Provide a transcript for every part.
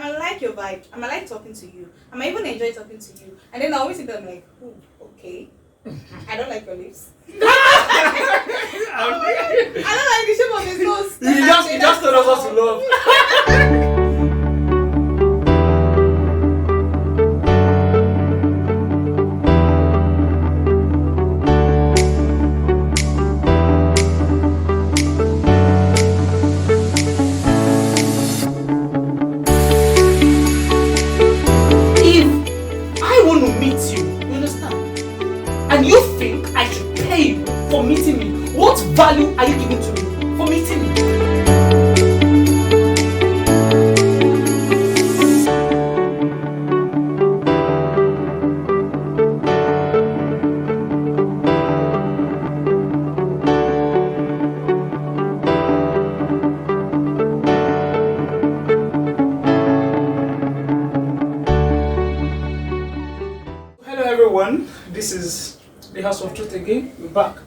might like your vibe. I might like talking to you. I might even enjoy talking to you. And then I always think that I'm like, oh, okay. I don't like your lips. I don't like the shape of his nose. You just told us what to love. If I want to meet you, you understand? And you think I should pay you for meeting me, what value are you giving to me for meeting me? Hello everyone, this is the House of Truth again. We're back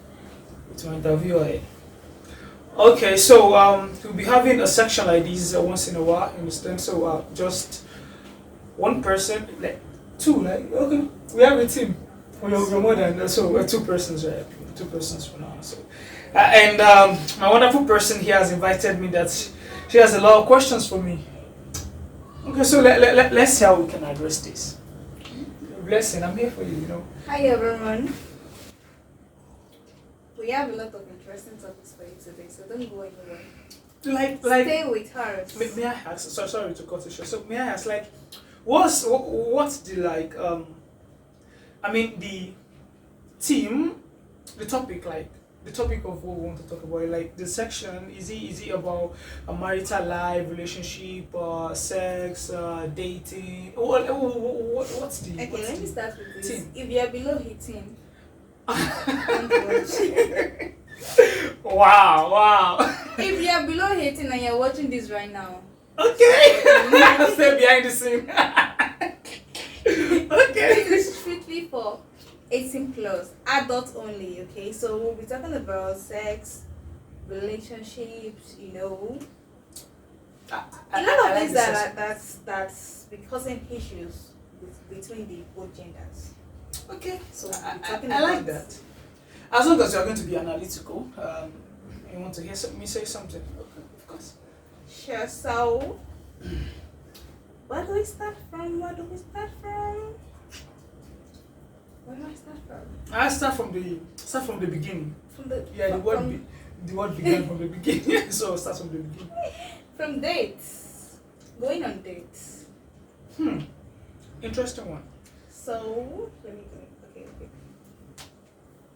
with my interviewer here. Okay, so we'll be having a section like this once in a while, you understand? So just one person, like two, like okay, we have a team. We're more than so we're two persons, right? Two persons for now. So and my wonderful person here has invited me that she has a lot of questions for me. Okay, so let's see how we can address this. Blessing, I'm here for you, you know. Hi everyone. We have a lot of interesting topics for you today, so don't go anywhere. Like Stay with us. may I ask, sorry to cut you short. So may I ask, like, what's the like I mean the theme, the topic, like the topic of what we want to talk about, like the section, is it about a marital life, relationship, sex, dating? What's the Okay, let me start with this. theme? If you are below 18, don't watch. Wow. If you are below 18 and you're watching this right now, Okay. Stay behind the scene. Okay. this is strictly for 18 plus, adults only, okay? So we'll be talking about sex, relationships, a lot of things that's causing issues between the both genders. Okay. So we'll be talking I like about that. As long as you're going to be analytical, you want to hear me say something. Okay, of course. Sure. So where do we start from? Where do I start from? I start from the beginning. From the Yeah, from, the word began from the beginning. So start from the beginning. from dates. Going on dates. Interesting one. So let me go. Okay.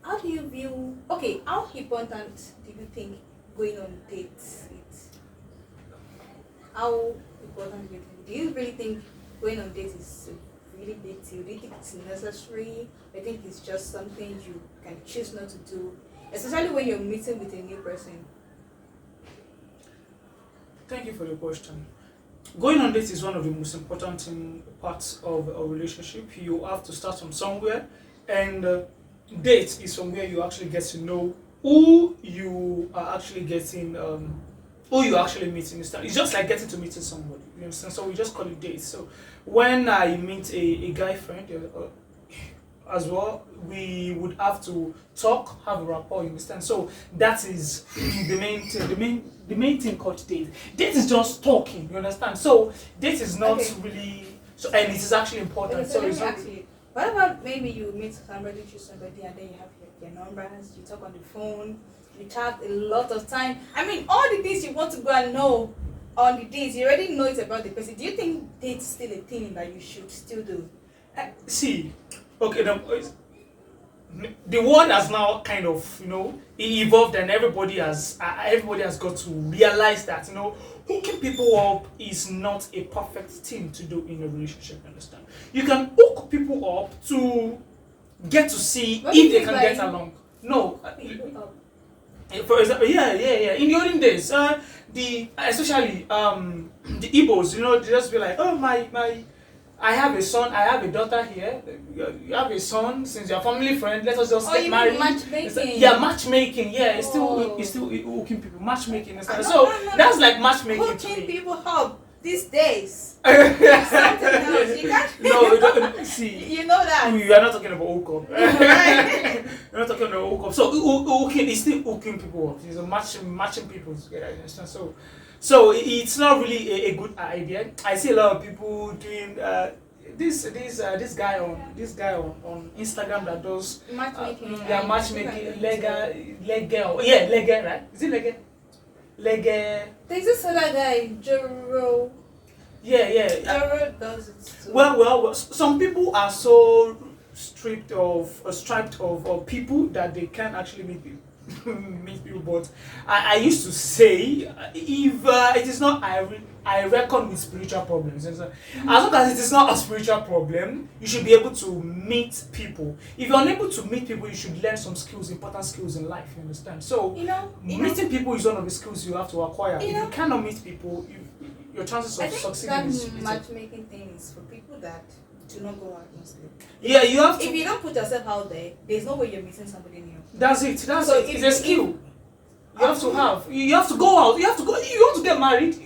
How do you view? Okay, how important do you think going on dates is? How important do you think? Do you really think going on dates is a really big deal? Do you think it's necessary? I think it's just something you can choose not to do, especially when you're meeting with a new person. Thank you for the question. Going on dates is one of the most important parts of a relationship. You have to start from somewhere, and date is from where you actually get to know who you are actually getting, who you actually meeting. It's just like getting to meeting somebody. You understand? So we just call it dates. So when I meet a guy friend as well, we would have to talk, have a rapport. You understand? So that is the main thing. The main thing called date. Date is just talking. You understand? So date is not really. So and it is actually important. Okay, so So let it's me not. ask you, what about maybe you meet somebody, choose somebody, and then you have your numbers, you talk on the phone, you chat a lot of time. I mean, all the things you want to go and know on the dates, you already know it about the person. Do you think dates still a thing that you should still do? See, okay, the world has now kind of evolved, and everybody has got to realize that hooking people up is not a perfect thing to do in a relationship. Understand? You can hook people up to get to see What do you if they mean can by get along. No, People up. for example, yeah. In the olden days, especially the Igbos, they just be like, oh my, I have a son, I have a daughter here. You have a son, since you're a family friend, let us just get you married. mean matchmaking? Yeah, matchmaking. Yeah, it's still hooking people. Matchmaking and stuff. So that's like matchmaking to Hooking me. people up. these days. It's something else. You can't. No, see, You know that. we are not talking about hookup. Right. We're not talking about hookup. So hooking is still hooking people up. It's a matching people together. You understand? So it's not really a good idea. I see a lot of people doing this guy on Instagram that does Matchmaking. yeah, matchmaking, legal, yeah, legal, right? Is it legal? There's this other guy, Joro. Yeah. Joro does it too. Well, some people are so striped of people that they can't actually meet people. Meet people, but I used to say if it is not I reckon with spiritual problems. And so, as long as it is not a spiritual problem, you should be able to meet people. If you're unable to meet people, you should learn some skills, important skills in life. You understand? So meeting people is one of the skills you have to acquire. If you cannot meet people, your chances I of think succeeding is that little. matchmaking thing is for people that do not go out mostly. Yeah, you have If to. you don't put yourself out there, there's no way you're meeting somebody new. That's it. So It's a skill. You have to have. You have to go out. You have to go. You want to get married.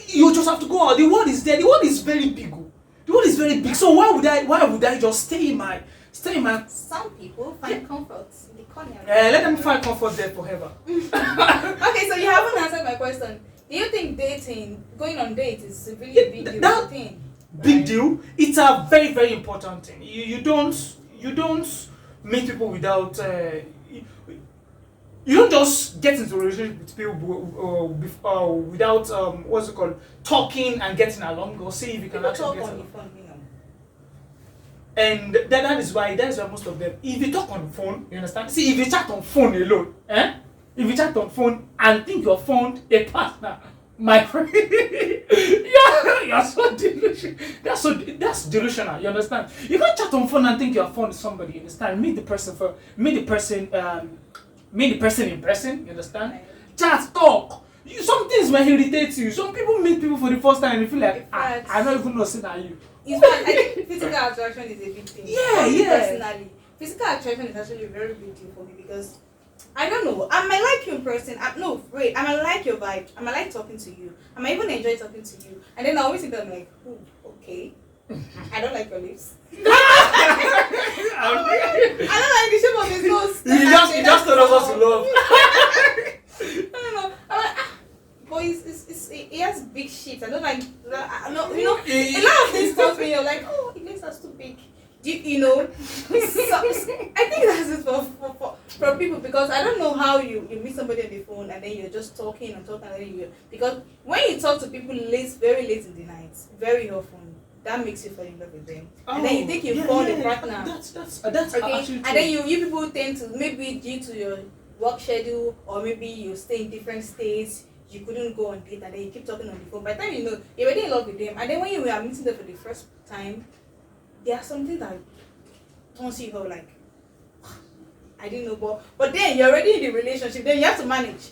You just have to go out. The world is there. The world is very big. Oh. The world is very big. So why would I just stay in my? Some people find comfort in the corner. Let them find comfort there forever. Okay, so you haven't answered my question. Do you think going on dates is really a big deal thing? Big deal. It's a very, very important thing. You don't meet people without. You don't just get into a relationship with people without what's it called, talking and getting along, or see if you can People actually talk get on the along. phone, And that is why most of them. If you talk on the phone, you understand. See, if you chat on phone alone, if you chat on phone and think you found a partner, my friend, you're so delusional. That's delusional. You understand? You can't chat on phone and think you have found somebody. You understand? Meet the person first. Meet the person in person. You understand? Right. Chat, talk. Some things may irritate you. Some people meet people for the first time and you feel like I don't even know saying that you. In fact, I think physical attraction is a big thing. Yeah, For me yeah. Personally, physical attraction is actually a very big deal for me because I don't know. I might like you in person. I might like your vibe. I might like talking to you. I might even enjoy talking to you. And then I always think that I'm like, okay. I don't like your lips. I don't like the shape of his nose. You just told us what you love. I don't know. I'm like, but he has big shit. I don't like. A lot of things tells me you're like, oh, it makes us too big. So, I think that's it for people because I don't know how you meet somebody on the phone and then you're just talking and then because when you talk to people very late in the night, very often that makes you fall in love with them. And then you think you found a partner. That's okay. actually true. And then you people tend to, maybe due to your work schedule or maybe you stay in different states, you couldn't go on date and then you keep talking on the phone. By the time you know, you're already in love with them. And then when you are meeting them for the first time, there are something that turns you off like, I didn't know, but then you're already in the relationship, then you have to manage.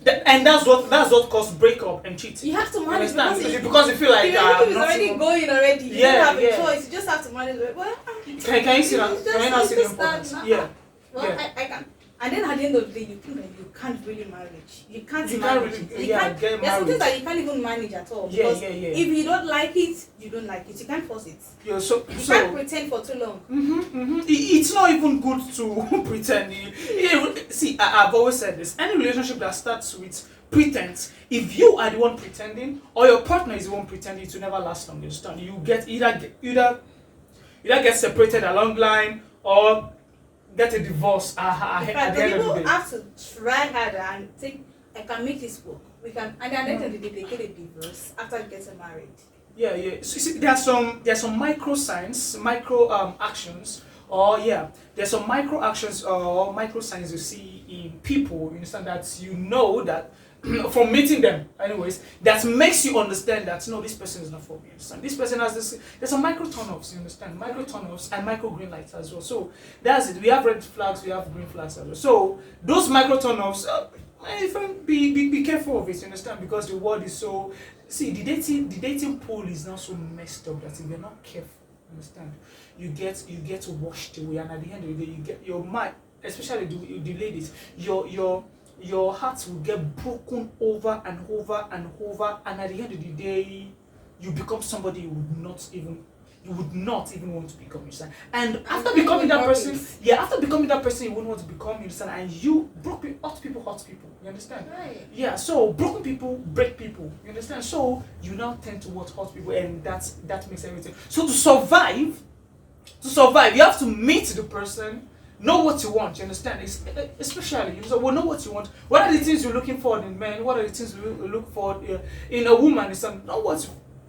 And that's what caused breakup and cheating. You have to manage because you feel like the relationship is already going already. You don't have a choice. You just have to manage it. Well, can you see that? Can you not see the importance? Yeah. Well, yeah. I can. And then at the end of the day, you think that you can't really manage. You can't manage. Get there's married. something that you can't even manage at all. Because if you don't like it, you don't like it. You can't force it. You can't pretend for too long. It's not even good to pretend. See, I've always said this. Any relationship that starts with pretense, if you are the one pretending or your partner is the one pretending, it will never last long. You understand? You get either get separated along the line or get a divorce at the end of the day. People have to try harder and think, I can make this work. We can, and at the end of the day, they get a divorce after getting married. Yeah. So you see, there's some micro signs, micro actions, there's some micro actions or micro signs you see in people. You understand that you know that from meeting them, anyways, that makes you understand that no, this person is not for me. Understand? This person has this. There's some micro turn-offs. You understand? Micro turn-offs and micro green lights as well. So that's it. We have red flags. We have green flags as well. So those micro turn-offs, be careful of it. You understand? Because the world is so. See, the dating pool is now so messed up that if you're not careful, understand, you get washed away, and at the end of the day, you get your mind, especially the ladies, your your heart will get broken over and over and over, and at the end of the day, you become somebody you would not even want to become, you understand? And after becoming that person, yeah, after becoming that person you wouldn't want to become, you understand? And you broke people, hurt people, you understand? Right. Yeah, so broken people break people, you understand? So you now tend to what hurt people, and that makes everything. So to survive, you have to meet the person, know what you want, you understand? Especially, you know what you want. What are the things you're looking for in men? What are the things you look for in a woman?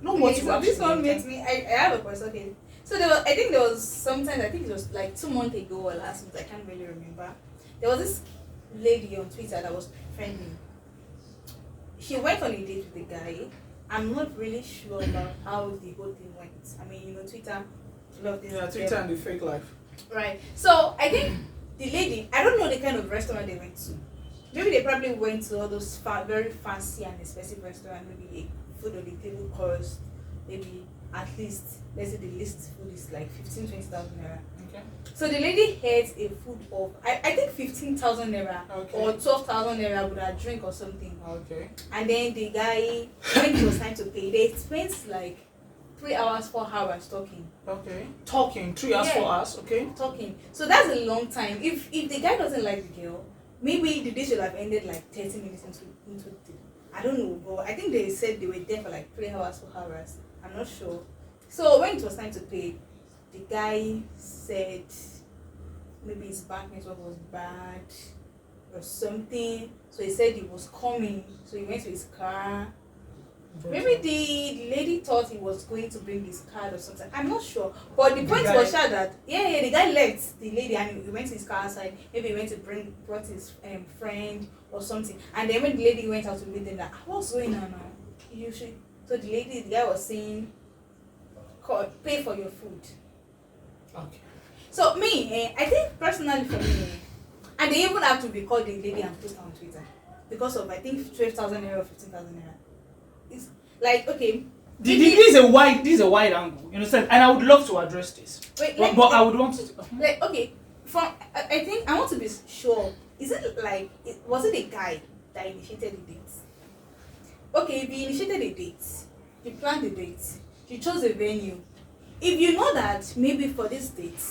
Know what Okay, you so this actually one makes intend. me. I have a question. Okay, so I think there was sometimes. I think it was like 2 months ago or last month. I can't really remember. There was this lady on Twitter that was friendly. She went on a date with the guy. I'm not really sure about how the whole thing went. I mean, Twitter, a lot of things. Yeah, Twitter and the fake life. Right. So I think the lady. I don't know the kind of restaurant they went to. Maybe they probably went to all those very fancy and expensive restaurants. Maybe food on the table cost maybe at least, let's say the list food is like 15,000 to 20,000 naira. Okay. So the lady had a food of I think 15,000 naira Okay. or 12,000 naira with a drink or something. Okay. And then the guy, when it was time to pay, they spent like 3 hours, 4 hours talking. Okay. Talking 3 hours, Yeah. 4 hours. Okay. Talking. So that's a long time. If the guy doesn't like the girl, maybe the day should have ended like 30 minutes into the, I don't know, but I think they said they were there for like 3 hours, 4 hours. I'm not sure. So when it was time to pay, the guy said maybe his back network was bad or something. So he said he was coming. So he went to his car. Maybe the lady thought he was going to bring his card or something. I'm not sure. But the point was sure that the guy left the lady and he went to his car outside. Maybe he went to brought his friend or something. And then when the lady went out to meet them, like, what's going on now? You should. So the guy was saying, pay for your food. Okay. So me, I think personally for me, and they even have to record the lady and post on Twitter because of I think 12,000 naira or 15,000 naira. It's like okay. This is a wide angle, you understand? And I would love to address this. Wait, but I would want to. Like okay, I think I want to be sure. Is it like was it a guy that initiated the date? Okay, if you initiated a date, you planned the date, you chose a venue. If you know that maybe for this date,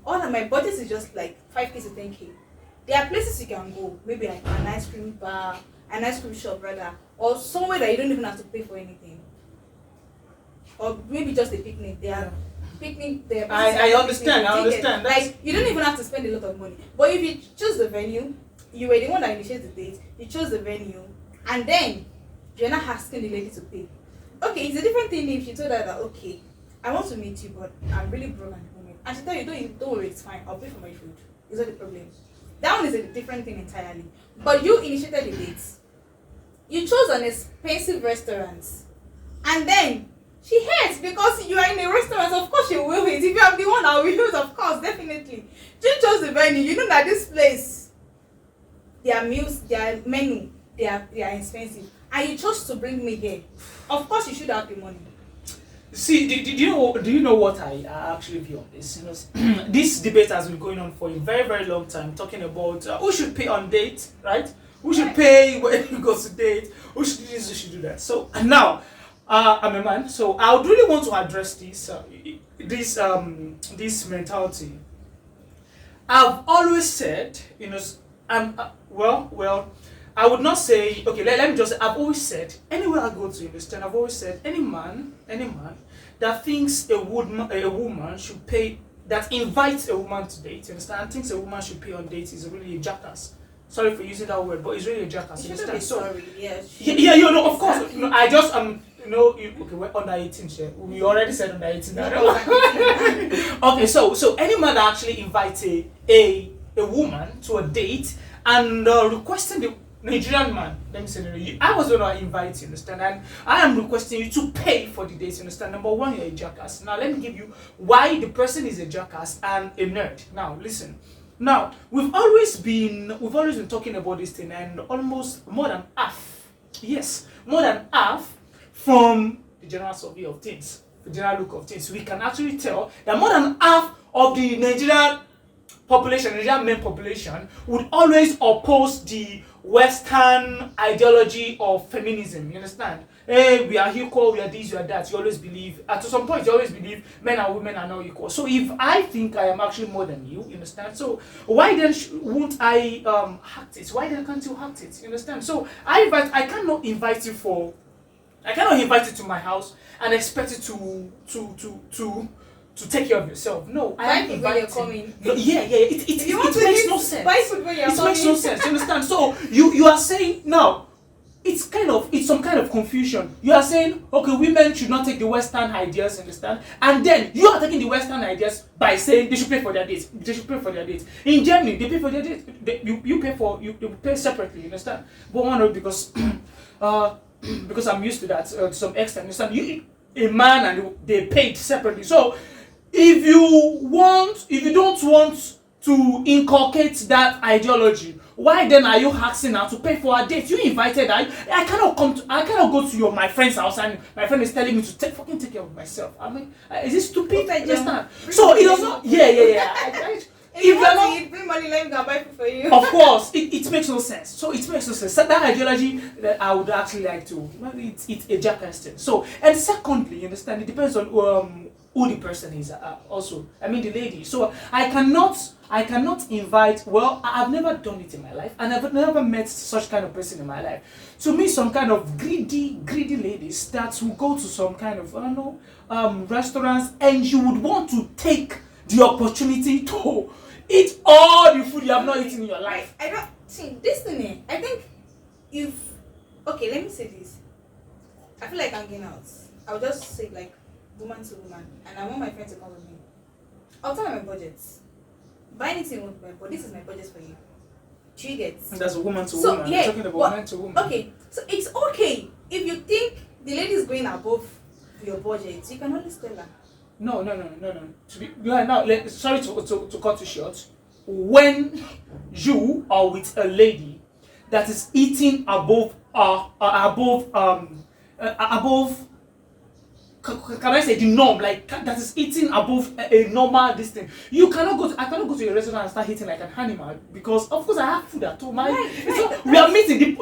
all of my budget is just like 5k to 10k. There are places you can go, maybe like an ice cream bar, an ice cream shop rather, or somewhere that you don't even have to pay for anything. Or maybe just a picnic. There are picnic there. I understand. Like you don't even have to spend a lot of money. But if you choose the venue, you were the one that initiated the date, you chose the venue, and then you're not asking the lady to pay. Okay, it's a different thing if you told her that okay, I want to meet you, but I'm really broke at the moment. And she tell you, don't worry, it's fine. I'll pay for my food. Is that the problem? That one is a different thing entirely. But you initiated the date. You chose an expensive restaurant, and then she hates because you are in a restaurant. Of course, she will hate. If you are the one that will hate, of course, definitely. You chose the venue. You know that this place, their meals, their menu, they are expensive, and you chose to bring me here. Of course, you should have the money. See, do you know what I actually view on this? You know, this debate has been going on for a very, very long time, talking about who should pay on date, right? Who should pay when you go to date? Who should do this? Who should do that? So now, I'm a man, so I would really want to address this mentality. I've always said, you know, well, I would not say, okay, let me just say, I've always said, anywhere I go to, you understand, I've always said, any man that thinks a woman should pay, that invites a woman to date, you understand, and thinks a woman should pay on dates is really a jackass. Sorry for using that word, but it's really a jackass. You You shouldn't understand? be sorry. Yes. Yeah, you know, of course. You know, I just okay, we're under 18, yeah. We already said under 18 now. Okay, so any man that actually invites a woman to a date and requesting the Nigerian man, let me say, I was the one to invite you, understand? And I am requesting you to pay for the date, you understand? Number one, you're a jackass. Now, let me give you why the person is a jackass and a nerd. Now, listen. Now, we've always been talking about this thing, and almost more than half from the general survey of things, the general look of things, we can actually tell that more than half of the Nigerian population, Nigerian men population, would always oppose the Western ideology of feminism. You understand? Hey, we are equal, we are this, we are that. You always believe, at some point, you always believe men and women are not equal. So if I think I am actually more than you understand? So why then won't I act it? Why then can't you act it? You understand? So I cannot invite you to my house and expect you to take care of yourself. No, I am inviting. No, yeah. It makes no sense. It makes no sense. You understand? So you are saying now. It's some kind of confusion. You are saying, okay, women should not take the Western ideas, understand? And then you are taking the Western ideas by saying they should pay for their dates. They should pay for their dates. In Germany, they pay for their dates. You pay separately, understand? But one because because I'm used to that to some extent, understand? A man and they paid separately. So if you don't want to inculcate that ideology, why then are you asking her to pay for a date? You invited her. I cannot go to my friend's house and my friend is telling me to fucking take care of myself. I mean, is this stupid? I understand. So it does not. Yeah. If you want to bring money, let me go buy food for you. Of course, it makes no sense. So it makes no sense. So that ideology that I would actually like to. It's a jackass thing. So, and secondly, you understand, it depends on who the person is. Also, I mean the lady. So I cannot invite. Well, I've never done it in my life, and I've never met such kind of person in my life. To me, some kind of greedy ladies that will go to some kind of restaurants, and you would want to take the opportunity to eat all the food you have not eaten in your life. I don't see this thing. I think okay, let me say this. I feel like I'm getting out. I'll just say like woman to woman, and I want my friend to come with me. I'll tell her my budget. Buy anything with me, but this is my budget for you. Do you get? And that's a woman to woman. Yeah, I'm talking about man to woman. Okay, so it's okay if you think the lady is going above your budget. You can always tell her. No. Sorry to cut you short. When you are with a lady that is eating above can I say the norm, like that is eating above a normal distance. I cannot go to a restaurant and start eating like an animal, because of course I have food at home. We are meeting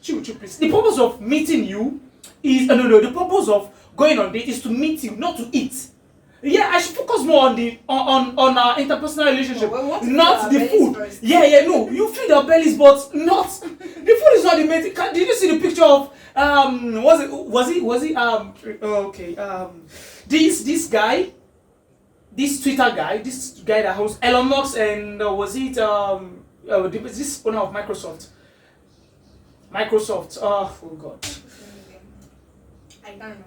chill please. The purpose of meeting you is the purpose of going on date is to meet you, not to eat. Yeah, I should focus more on our interpersonal relationship, not the food. First. No, you feed our bellies, but not the food is not the main thing. Did you see the picture of this guy, this Twitter guy, this guy that hosts Elon Musk, and this owner of Microsoft, oh god, I can't remember.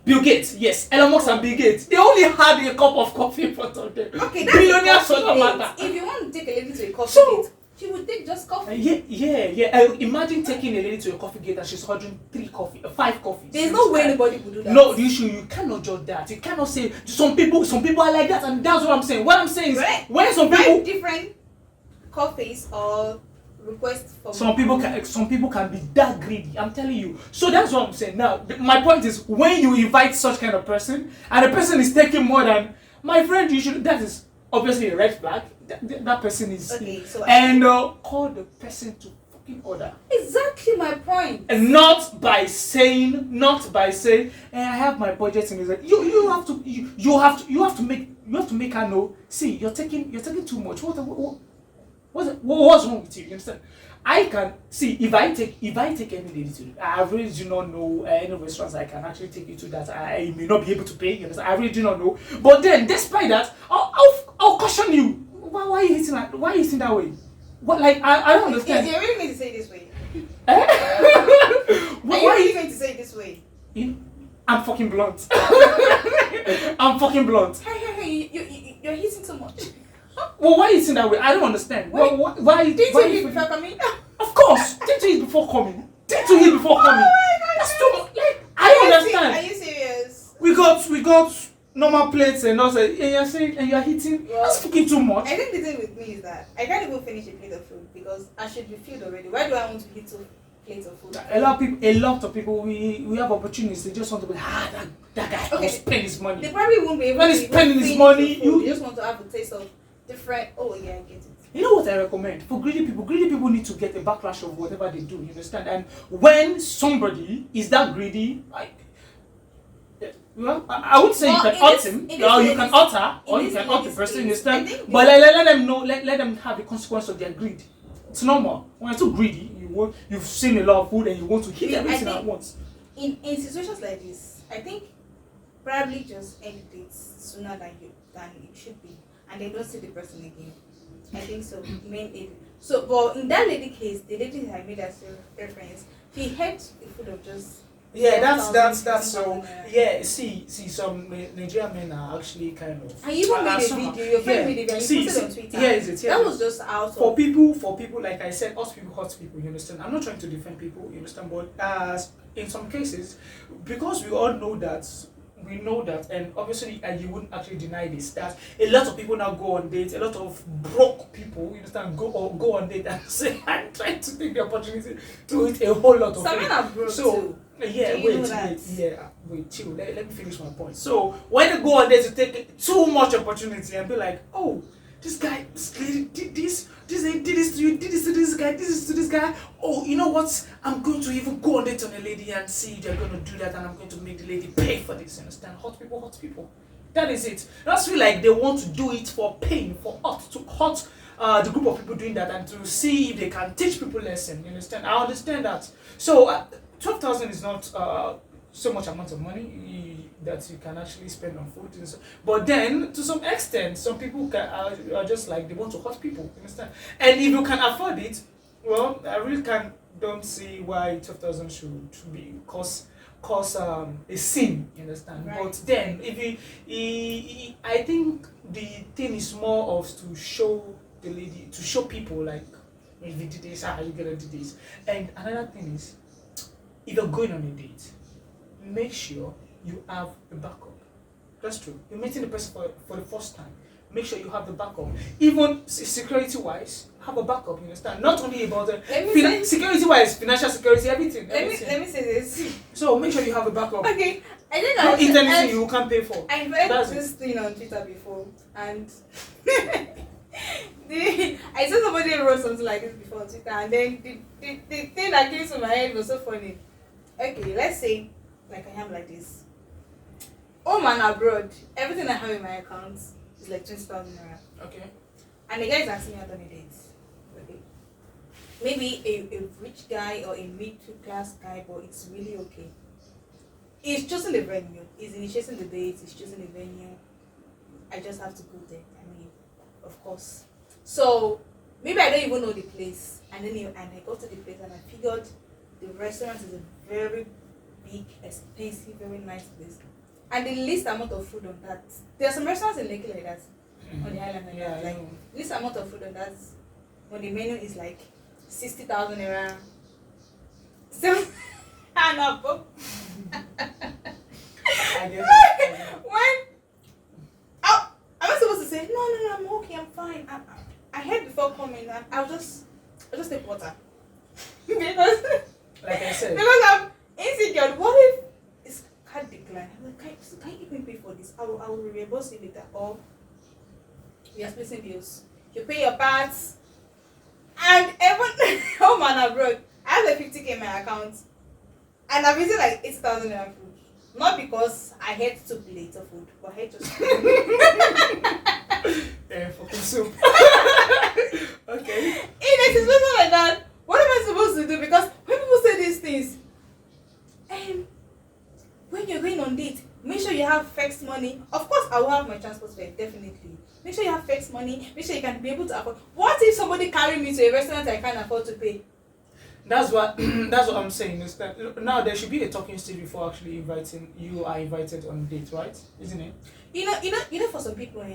Bill Gates, yes, Elon Musk and Bill Gates. They only had a cup of coffee in front of them. Okay, that's billionaires for no matter. If you want to take a lady to a coffee date, she would take just coffee. Imagine taking a lady to a coffee date and she's ordering 5 coffees. There's no way anybody would do that. No, you cannot judge that. You cannot say some people are like that, and that's what I'm saying. What I'm saying is when some people different coffees or request for some people can be that greedy. I'm telling you. So that's what I'm saying. Now, my point is, when you invite such kind of person and the person is taking more than my friend, that is obviously a red flag. That person is call the person to fucking order. Exactly my point. And not by saying I have my budget in it. You have to make her know. See, you're taking too much. What's wrong with you? You understand? I can see if I take any lady to, I really do not know any restaurants I can actually take you to that I may not be able to pay. You understand? I really do not know. But then, despite that, I'll caution you. Why are you hitting that? Why are you hitting that way? What, like, I don't understand. You really meant to say it this way. Why are you meant to say it this way? I'm fucking blunt. I'm fucking blunt. Hey, you're hitting too much. Well, why are you saying that way? I don't understand. Why did you eat before coming? Of course. Did you eat before coming? Did you eat before coming? Oh my God. That's too much. Like, I don't understand. Are you serious? We got normal plates and also, and you're saying, and you're hitting. That's fucking too much. I think the thing with me is that I can't even finish a plate of food because I should be filled already. Why do I want to eat 2 plates of food? A lot of people, we have opportunities. They just want to be that guy will spend his money. They probably won't be able when to he's spending his money. You just want to have a taste of different. Oh yeah, I get it. You know what I recommend for greedy people? Greedy people need to get a backlash of whatever they do. You understand? And when somebody is that greedy, like, well, I would say you Well, can hurt him, or you can hurt her, or you can hurt the person. You understand? But let them know. Let them have the consequence of their greed. It's normal. When you're too greedy, you've seen a lot of food and you want to hit everything at once. In situations like this, I think probably just end dates sooner than it should be, and they don't see the person again. I think so. So, but in that lady case, the lady that I made as a reference, he had the food of just. Yeah, that's so. Yeah, see, some Nigerian men are actually kind of. And you even made a video. Your friend made a video. You posted on Twitter. Yeah, is it? Yeah. That was just out for people like I said, us people hurt people. You understand? I'm not trying to defend people. You understand? But in some cases, because we all know that. We know that, and obviously, and you wouldn't actually deny this, that a lot of people now go on dates, a lot of broke people, you understand, go on date and say, I'm trying to take the opportunity to eat a whole lot of some men are broke too. Yeah, wait, chill. Let me finish my point. So when they go on there to take too much opportunity and be like, oh, this guy, this lady did this to you, did this to this guy, this is to this guy. Oh, you know what? I'm going to even go on date on a lady and see if they're going to do that, and I'm going to make the lady pay for this. Understand? Hot people. That is it. That's feel like they want to do it for pain, for hurt the group of people doing that, and to see if they can teach people lesson. You understand? I understand that. So 12,000 is not so much amount of money that you can actually spend on food. And so, but then, to some extent, some people are just like, they want to hurt people. You understand? And if you can afford it, well, I really don't see why 12,000 should be cause a sin. You understand? Right. But then, I think the thing is more of to show the lady, to show people like, if you did this, you gonna do this. And another thing is, if you're going on a date, make sure you have a backup. That's true. You're meeting the person for the first time. Make sure you have the backup. Even security-wise, have a backup. You understand? Not only about the security-wise, financial security, everything. Let me say this. So make sure you have a backup. Okay, I think Don't eat anything you can't pay for. I read this thing on Twitter before, and I saw somebody wrote something like this before on Twitter, and then the thing that came to my head was so funny. Okay, let's say, like I am like this. Home and abroad, everything I have in my account is like 20,000 naira. Okay. And the guy is asking me out on a date. Okay. Maybe a rich guy or a middle class guy, but it's really okay. He's choosing the venue. He's initiating the date. He's choosing the venue. I just have to go there. I mean, of course. So maybe I don't even know the place, and I go to the place and I figured the restaurant is a very big, expensive, very nice place, and the least amount of food on that. There are some restaurants in Lekki like that, on the island like that. Like least amount of food on that, on the menu is like 60,000 naira. So and above. I guess it. When am I supposed to say no, I'm okay, I'm fine. I heard before coming, and I'll just take water because Like I said, because I'm insecure. What if it's card decline? I'm like, can you even pay for this? I will reimburse you later, or we are splitting bills. You pay your parts, and even home and abroad, I have a 50K in my account, and I'm using like 80,000 naira food. Not because I had to plate of food, but I had to. fucking soup. Okay. In a situation like that, what am I supposed to do? Because when people say these things, when you're going on date, make sure you have fixed money. Of course, I will have my transport fare, definitely. Make sure you have fixed money. Make sure you can be able to afford. What if somebody carry me to a restaurant I can't afford to pay? That's what I'm saying. Is that now there should be a talking stage before actually inviting you are invited on a date, right? Isn't it? You know, for some people,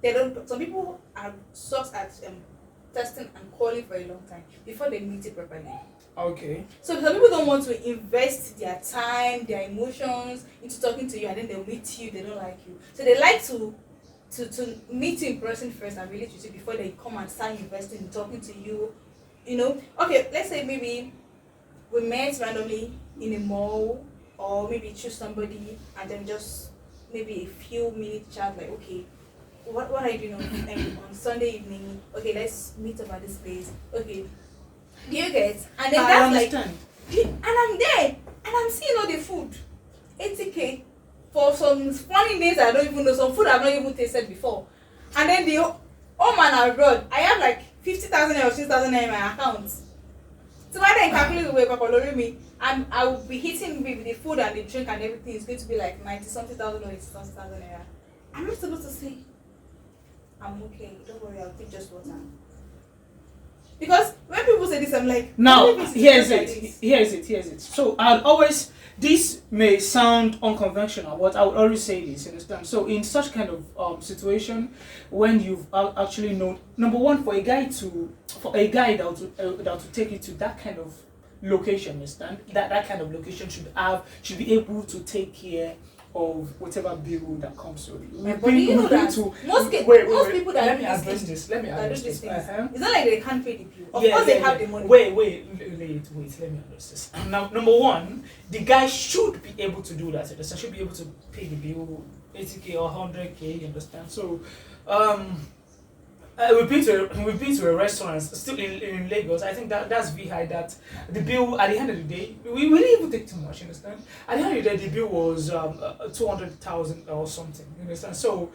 they don't. Some people are sucks at testing and calling for a long time before they meet it properly. Okay. So some people don't want to invest their time, their emotions into talking to you, and then they'll meet you, they don't like you. So they like to meet you in person first and relate with you before they come and start investing in talking to you. You know, okay, let's say maybe we met randomly in a mall, or maybe choose somebody and then just maybe a few minutes chat, like, okay, what are you doing on Sunday evening? Okay, let's meet up at this place. Okay, do you get? And then I that's like, understand. and I'm there, and I'm seeing all the food, 80K for some funny names I don't even know, some food I've not even tasted before, and then the oh man abroad, I have like 50,000 or 60,000 in my account. So when I calculate the way Papa me, I will be hitting me with the food and the drink and everything. It's going to be like 90 something thousand or 80 something thousand naira. I'm not supposed to say, I'm okay, don't worry, I'll take just water. Because when people say this, I'm like, Now, "Maybe it's here's like it. this." Here's it. So I'll always, this may sound unconventional, but I would always say this, you understand? So in such kind of situation, when you've actually known, number one, for a guy that will take you to that kind of location, you understand? That kind of location should be able to take care of whatever bill that comes to you. But do you know that most people that let me do address these this. Let me that do address these this. things, Uh-huh. it's not like they can't pay the bill. Of Yeah, course, they yeah, have yeah. the money. Wait. Let me address this. Now, number one, the guy should be able to do that. You understand? Should be able to pay the bill, 80K or 100K. You understand? So, we've been to a restaurant still in Lagos. I think that's VHI. That the bill at the end of the day, we didn't even take too much. You understand? At the end of the day, the bill was 200,000 or something. You understand? So.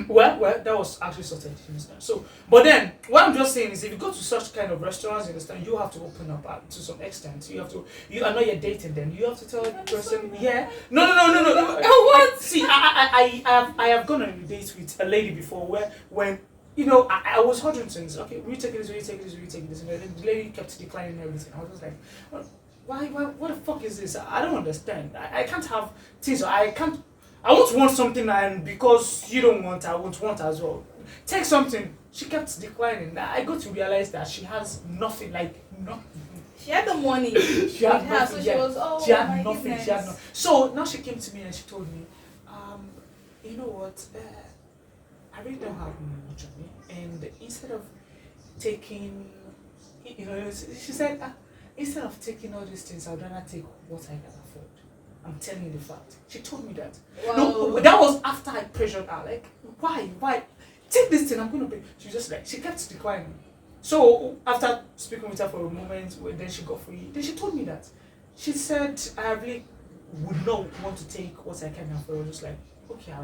well, that was actually sorted, you understand? So, but then, what I'm just saying is, if you go to such kind of restaurants, you understand, you have to open up to some extent. You are not yet dating them. You have to tell the person, yeah. No. What? I have gone on a date with a lady before when, I was ordering things. Okay, will you take this? Will you take this? Will you take this? And then the lady kept declining everything. I was just like, why, what the fuck is this? I don't understand. I can't have things. I won't want something, and because you don't want, I won't want as well. Take something. She kept declining. I got to realize that she has nothing, like nothing. She had the money. She had with her, nothing. so she Yeah. was, oh She had my nothing. goodness. She had nothing. So now she came to me and she told me, you know what? I really don't have much on me, and instead of taking, she said, instead of taking all these things, I'd rather take what I can afford. I'm telling you the fact. She told me that. Wow. No, that was after I pressured her. Like, why? Take this thing. I'm gonna pay. She just like she kept declining. So after speaking with her for a moment, then she got free. Then she told me that. She said, I really would not want to take what I can afford. I was just like, okay, I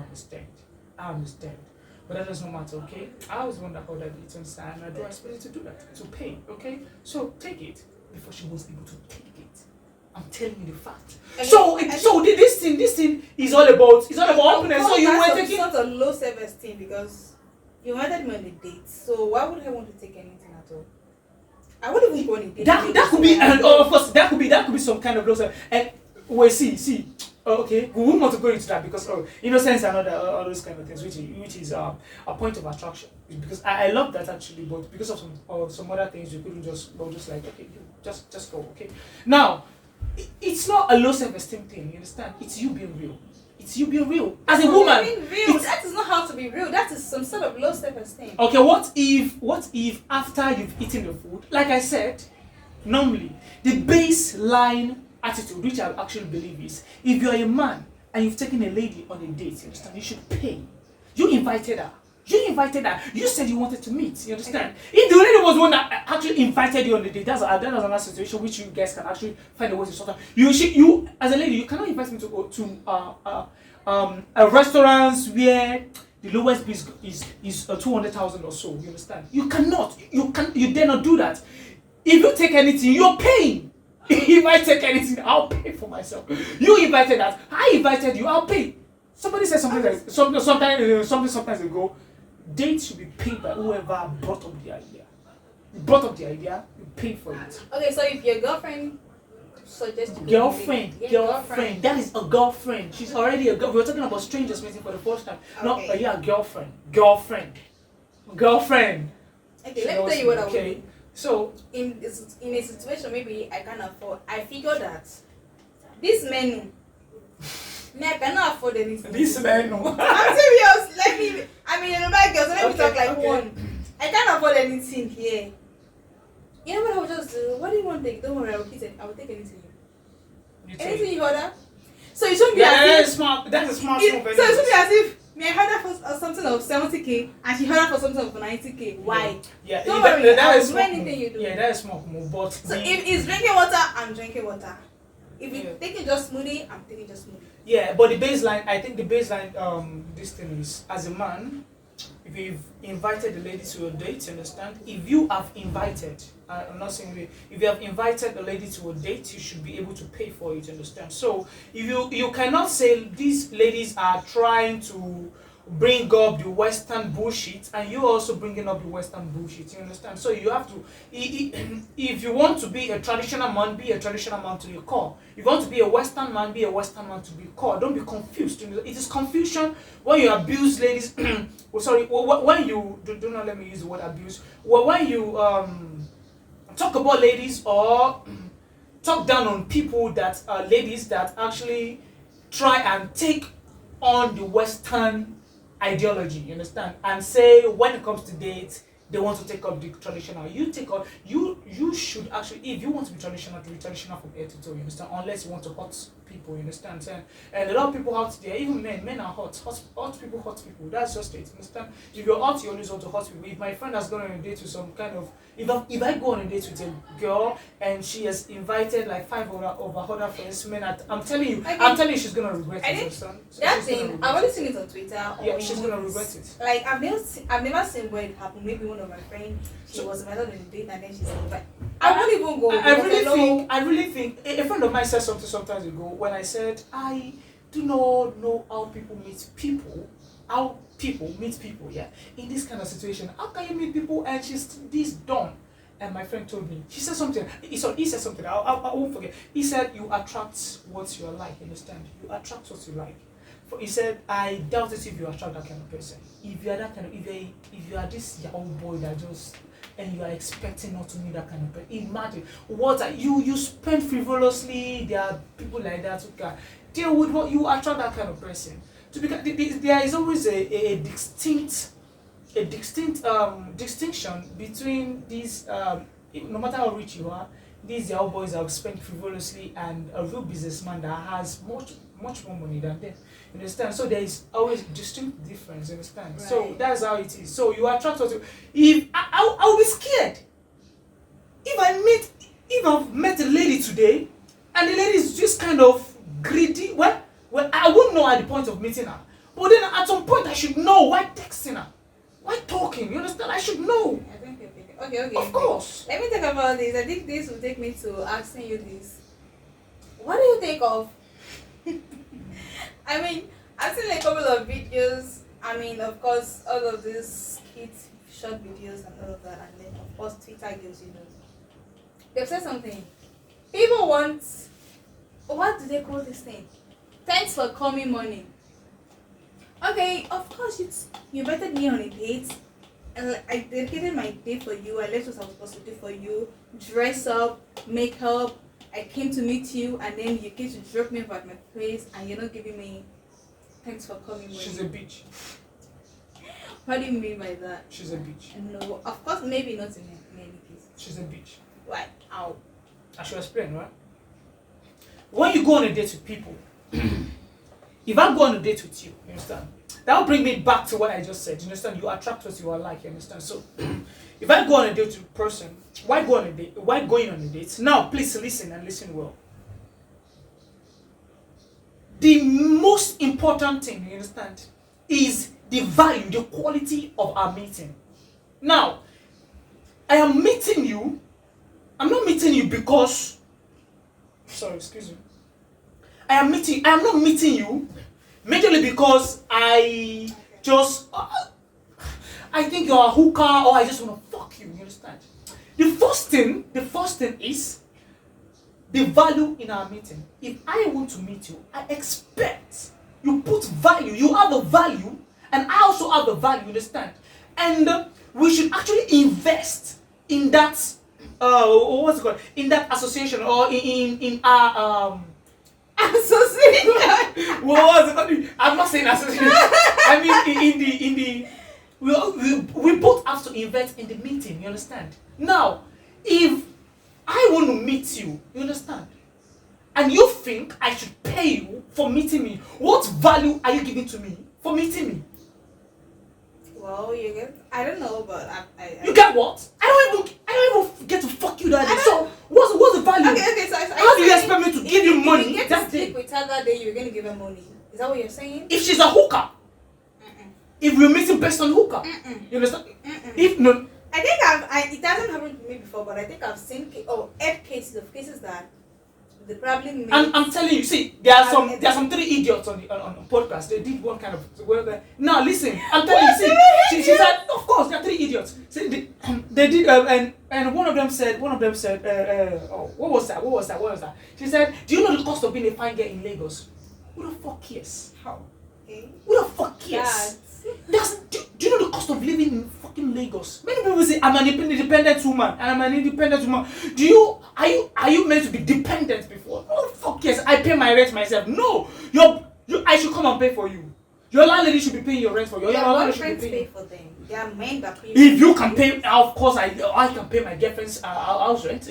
understand. But that does not matter, okay? I was the one that ordered it, and I do expect you to do that, to pay, okay? So take it before she was able to take it. I'm telling you the fact. This thing is all about openness. So you were taking sort of low self-esteem because you invited me on a date. So why would I want to take anything at all? I wouldn't even go on a date. that could be, and of course that could be some kind of low self. And wait, see. Okay, we won't want to go into that because innocence and all those kind of things, which is a point of attraction. Because I love that actually, but because of some other things, you couldn't just like okay, just go. Okay, now. It's not a low self-esteem thing, you understand? It's you being real. It's you being real. As a woman. Being real, that is not how to be real. That is some sort of low self-esteem. Okay, what if after you've eaten the food, like I said, normally, the baseline attitude, which I actually believe is, if you're a man and you've taken a lady on a date, you understand, you should pay. You invited her. You said you wanted to meet. You understand? If the lady was the one that actually invited you on the date, that's another situation which you guys can actually find a way to sort out. You as a lady, you cannot invite me to go to a restaurant where the lowest bill is 200,000 or so. You understand? You cannot. You dare not do that. If you take anything, you're paying. If I take anything, I'll pay for myself. You invited us. I invited you. I'll pay. Somebody said sometimes ago. Dates should be paid by whoever brought up the idea. You brought up the idea, you paid for it. Okay, so if your girlfriend suggests to girlfriend, that is a girlfriend. She's already a girl. We're talking about strangers meeting for the first time. Okay. No, girlfriend. Okay, let me tell you what I would do. So in a situation maybe I can't afford, I figure that this menu, I cannot afford anything. this man, I'm serious. I'm a Yoruba girl, so let me talk like one. I can't afford anything here. You know what I would just do? What do you want to take? Don't worry, I will take anything. Anything you order. So it shouldn't be as if smart. That's a smart move. so it shouldn't be as if Me, I heard her for something of 70K, and she heard her for something of 90K. Why? Yeah, Don't worry, that I'll is do smart anything move. you do. Yeah, that is smart move. But So if it's drinking water, I'm drinking water. If Yeah. it's taking just smoothie, I'm taking just smoothie. yeah, but the baseline, I think the baseline, this thing is, as a man, if you've invited the lady to a date, you understand? If you have invited, I'm not saying if you have invited a lady to a date, you should be able to pay for it, you understand? So if you cannot say these ladies are trying to bring up the Western bullshit, and you also bringing up the Western bullshit, you understand? So you have to, if you want to be a traditional man, be a traditional man to your core. If you want to be a Western man, be a Western man to be core. Don't be confused. It is confusion when you abuse ladies. Well, sorry, when you do not let me use the word abuse. Well, when you talk about ladies or talk down on people that are ladies that actually try and take on the Western ideology, you understand, and say when it comes to dates they want to take up the traditional. You take on, you should actually, if you want to be traditional, to be traditional from head to toe, you understand, unless you want to hurt people, you understand. And a lot of people out there, even men are hot people, that's just it, you understand. If you're hot, you always want to hurt people. If my friend has gone on a date with some kind of, if I go on a date with a girl and she has invited like 5 of her other friends, men, I'm telling you she's gonna regret it, understand. So That she's gonna thing, regret I've only it. seen it on Twitter. Or Yeah, in she's gonna movies. regret it. Like I've never seen where it happened. Maybe one of my friends, she was invited on a date and then she said, "But I won't even go." I really think a friend of mine said something sometimes ago when I said I do not know how people meet people, yeah, in this kind of situation. How can you meet people and she's this dumb? And my friend told me, she said something. He said something. I won't forget. He said, "You attract what you are like. Understand? You attract what you like." He said, "I doubt it if you attract that kind of person. If you are that kind of, if you are this young boy that just, and you are expecting not to meet that kind of person, imagine what you spend frivolously. There are people like that who can deal with what you attract that kind of person. To because there is always a distinct distinction between these, no matter how rich you are, these young boys have spent frivolously and a real businessman that has much more money than them. You understand? So there is always distinct difference. You understand? Right. So that's how it is. So you attract what you. If I'll be scared if I've met a lady today and the lady is just kind of greedy. Well, I won't know at the point of meeting her, but then at some point I should know why texting her. Why talking? You understand? I should know. I think okay. Of course. Let me talk about this. I think this will take me to asking you this. What do you think of? I mean, I've seen a couple of videos. I mean, of course, all of these kids short videos and all of that, and then of course Twitter gives you know. They've said something. People want. What do they call this thing? Thanks for coming money. Okay, of course you invited me on a date, and I dedicated my day for you. I left what I was supposed to do for you. Dress up, make up. I came to meet you, and then you came to drop me about my place, and you're not giving me thanks for coming. She's a bitch. What do you mean by that? She's a bitch. No, of course, maybe not in many cases. She's a bitch. Why? How? I should explain, right? When you go on a date with people, if I go on a date with you, you understand? That will bring me back to what I just said. You understand? You attract what you are like, you understand? So, if I go on a date with a person, why go on a date? Why going on a date? Now, please listen and listen well. The most important thing, you understand, is the value, the quality of our meeting. Now, I am meeting you. I'm not meeting you because. Sorry, excuse me. I am not meeting you majorly because I think you're a hooker or I just want to fuck you. You understand? The first thing is the value in our meeting. If I want to meet you, I expect you put value. You have a value, and I also have a value. You understand? And we should actually invest in that. What's it called? In that association or in our association. What was it called? I'm not saying association. I mean in the we both have to invest in the meeting. You understand? Now, if I want to meet you, you understand, and you think I should pay you for meeting me, what value are you giving to me for meeting me? Well, you get. I don't know, but You get what? I don't even get to fuck you that day. So what's the value? Okay. So How do you expect me to give you money If you get that to sleep day? with her that day, you're gonna give her money. Is that what you're saying? If she's a hooker, if we're meeting based on hooker, you understand? If no, I think it hasn't happened to me before, but I think I've seen heard cases that they probably made. I'm telling you, see, there are some three idiots on the podcast. They did one kind of now listen, I'm telling you, see, she said, of course, there are three idiots. See, they did and one of them said, oh, what was that? She said, do you know the cost of being a fine girl in Lagos? Who the fuck cares? How? Okay. Who the fuck cares? Do you know the cost of living in fucking Lagos? Many people say I'm an independent woman and I'm an independent woman. Are you meant to be dependent before? No fuck yes, I pay my rent myself. No, I should come and pay for you. Your landlady should be paying your rent for you. Your landlady should be paying. Pay for them. They are men that pay. If you can pay, of course I can pay my girlfriend's house rent.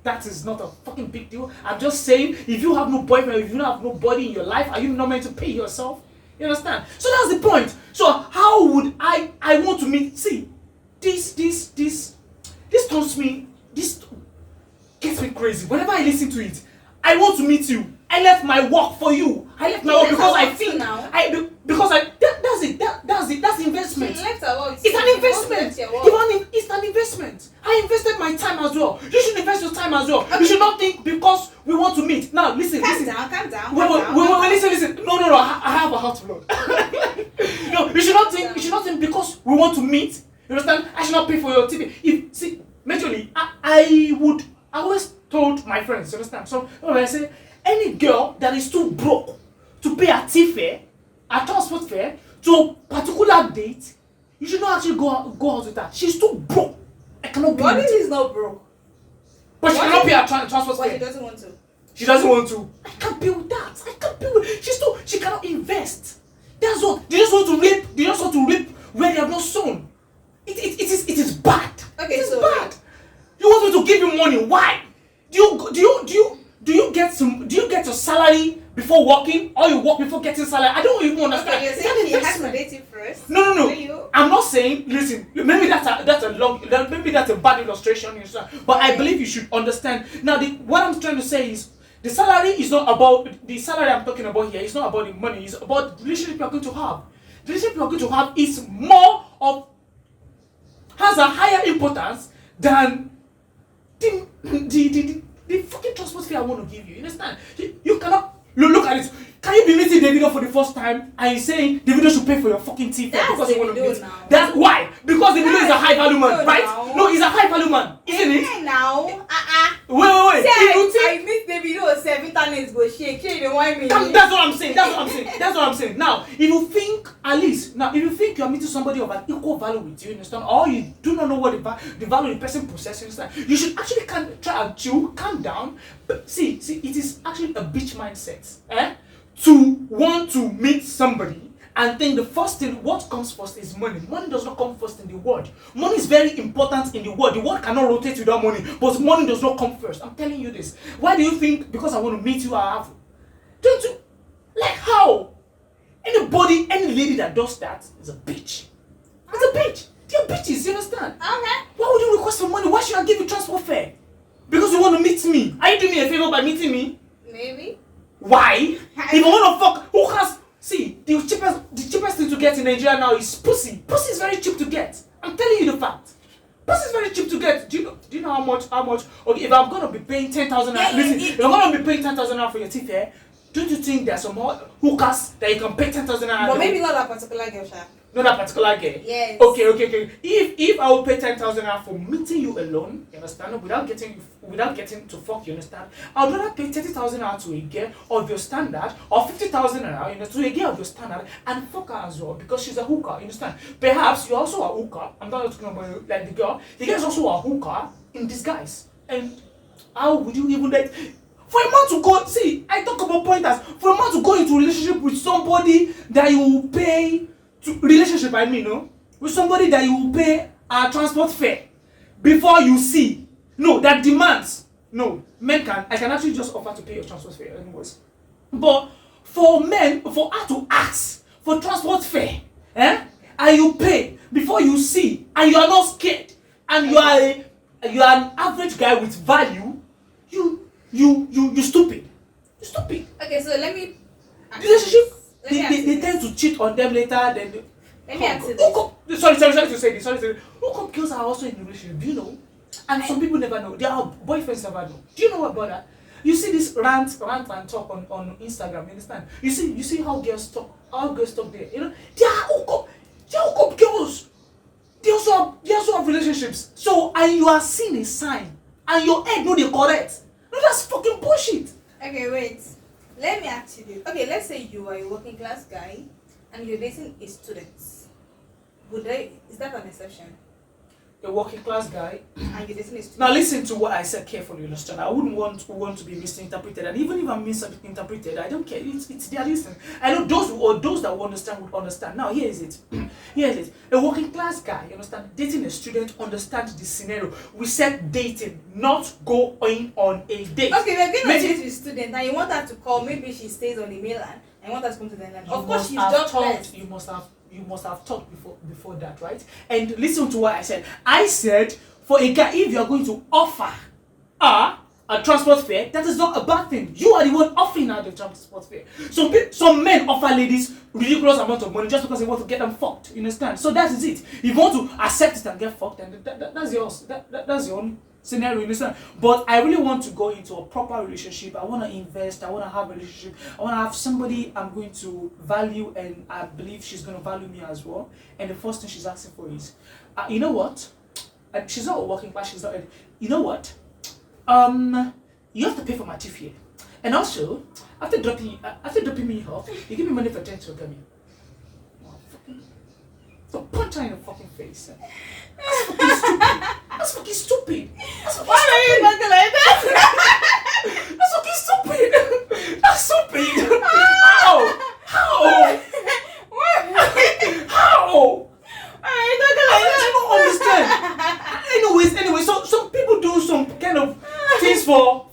That is not a fucking big deal. I'm just saying, if you have no boyfriend, if you don't have nobody in your life, are you not meant to pay yourself? You understand? So that's the point. So how would I want to meet? See, this turns me. This gets me crazy. Whenever I listen to it, I want to meet you. I left my work for you. I left my work because I think that's it. That's investment. She left her work. It's an investment. It's an investment. I invested my time as well. You should invest your time as well. Okay. You should not think because we want to meet. Now listen. Calm down. Listen. No. I have a heart blood. No, you should not think because we want to meet. You understand? I should not pay for your TV. Majorly, I always told my friends. You understand? So when I say any girl that is too broke to pay a tea fare, a transport fare to a particular date, you should not actually go out with her. She's too broke. I cannot. What if she's not broke? But she cannot pay a transport fare. But she doesn't want to. She doesn't want to. I can't pay with that. She cannot invest. That's all. They just want to rape where they have not sown. It is bad. Okay, it is so bad. You want me to give you money? Why? Do you get your salary before working, or you work before getting salary? I don't even understand. Okay, you're saying she has to date you first? No. I'm not saying. Listen, maybe that's a bad illustration. But I believe you should understand. Now, what I'm trying to say is the salary is not about the salary I'm talking about here. It's not about the money. It's about the relationship you're going to have. The relationship you're going to have is has a higher importance than the fucking transport fare I want to give you. You understand? You cannot look at it. Can you be meeting Davido for the first time and you're saying Davido should pay for your fucking tea fare because you want to meet? That's why. Because Davido is a high value man, right? Now. No, he's a high value man, isn't it? Hey now. Wait. I meet Davido 7 times go shake. She don't want me. That's what I'm saying. Now, if you think you're meeting somebody of an equal value with you, understand, or you do not know what the value the person possesses, you should actually try and chill, calm down. But see, it is actually a bitch mindset, to want to meet somebody and think the first thing, what comes first is money. Money does not come first in the world. Money is very important in the world. The world cannot rotate without money, but money does not come first. I'm telling you this. Why do you think because I want to meet you, I have? Don't you? Like how? Any lady that does that is a bitch. It's a bitch. They're bitches, you understand? Okay. Why would you request for money? Why should I give you transport fare? Because you want to meet me. Are you doing me a favor by meeting me? Maybe. Why? If you want to fuck, who has? See, the cheapest thing to get in Nigeria now is pussy. Pussy is very cheap to get. I'm telling you the fact. Pussy is very cheap to get. Do you know how much? Okay, if I'm gonna be paying 10,000 naira, listen. If I'm gonna be paying 10,000 naira for your teeth hair, don't you think there's some more hookers that you can pay 10,000 naira? But maybe not that particular girl, Sha. Not that particular girl. Yes. Okay. If I will pay 10,000 naira for meeting you alone, you understand, without getting to fuck, you understand, I'd rather pay 30,000 naira to a girl of your standard, or 50,000 naira, to a girl of your standard, and fuck her as well because she's a hooker. You understand? Perhaps you're also a hooker. I'm not talking about like the girl. The girl is also a hooker in disguise. And how would you even like? For a man to go, see, I talk about pointers. For a man to go into a relationship with somebody that you will pay. Relationship, I mean, no? With somebody that you will pay a transport fare before you see. No, that demands. No, I can actually just offer to pay your transport fare anyways. But for men, for her to ask for transport fare, and you pay before you see, and you are not scared, and you are an average guy with value, you stupid. You stupid. Okay, so let me. Relationship, Let me ask they you tend this. to cheat on them later. Then Let me ask you this. sorry to say this. Sorry to say this. Hook up girls are also in a relationship. Do you know? And some people never know. Their boyfriends never know. Do you know about that? You see this rant and talk on Instagram. You understand? You see how girls talk. How girls talk there. You know, they are hook up girls. They also have relationships. So and you are seeing a sign, and your head know they correct. No, that's fucking bullshit. Okay, wait. Let me ask you this. Okay, let's say you are a working class guy and you're dating a student. Is that an exception? A working class guy. And you're dating a student. Now listen to what I said carefully, you understand? I wouldn't want to be misinterpreted, and even if I'm misinterpreted, I don't care. It's their listen. I know those that will understand would understand. Now here is it. Here is it. A working class guy, you understand, dating a student, understand the scenario. We said dating, not going on a date. Okay, we're going Maybe- to date with student and you want her to call. Maybe she stays on the mainland and you want her to come to the island. You Of course, must she's have just talked- blessed. You must have talked before that, right? And listen to what I said. I said for a guy, if you are going to offer a transport fare, that is not a bad thing. You are the one offering out the transport fare. Some men offer ladies ridiculous amount of money just because they want to get them fucked. You understand? So that is it. If you want to accept it and get fucked, then that's yours. That's your own scenario, you understand? But I really want to go into a proper relationship. I want to invest. I want to have a relationship. I want to have somebody I'm going to value, and I believe she's going to value me as well. And the first thing she's asking for is, you know what? She's not working class. She's not. You know what? You have to pay for my teeth here. And also, after dropping me off, you give me money for 10 to come here. So punch her in the fucking face. That's fucking stupid. Why are you talking like that? That's fucking stupid. That's stupid. How? How? Why are you talking like I don't understand. Anyways, so some people do some kind of things for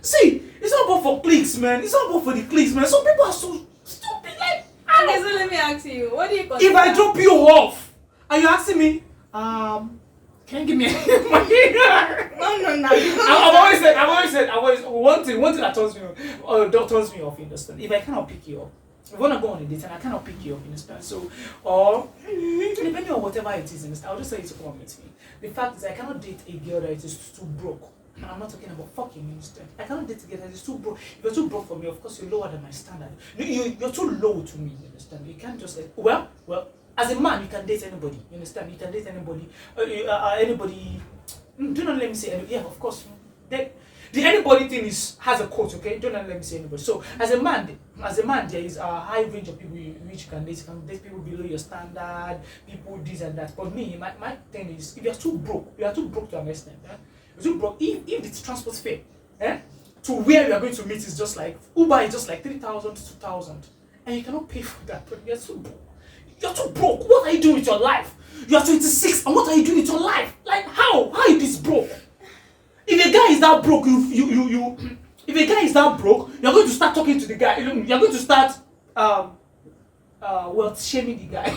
see, it's not about for clicks, man. It's not about for the clicks, man. Some people are so stupid, like Okay, so let me ask you, what do you consider? if I drop you off and you're asking me, can you give me any money? No. I've always said one thing that turns me off, you understand? If I cannot pick you up, if I wanna go on a date and I cannot pick you up, you understand? So, or depending on whatever it is, you understand? I'll just tell you to come and meet me. The fact is, I cannot date a girl that is too broke. And I'm not talking about fucking, you understand? I cannot date a girl that is too broke. If you're too broke for me, of course you're lower than my standard. You're too low to me, you understand? You can't just like, well, as a man, you can date anybody, you understand? You can date anybody. Anybody. Do not let me say anybody. Yeah, of course. The anybody thing has a quote, okay? Do not let me say anybody. So as a man, there is a high range of people which you can date. You can date people below your standard, people this and that. But me, my thing is, if you are too broke to an extent. You're too broke. If the transport fare, to where you are going to meet is just like Uber is just like 3,000 to 2,000, and you cannot pay for that. But you're too broke. You're too broke. What are you doing with your life? You are 26, and what are you doing with your life? Like how? How are you this broke? If a guy is that broke, if a guy is that broke, you're going to start talking to the guy. You're going to start shaming the guy.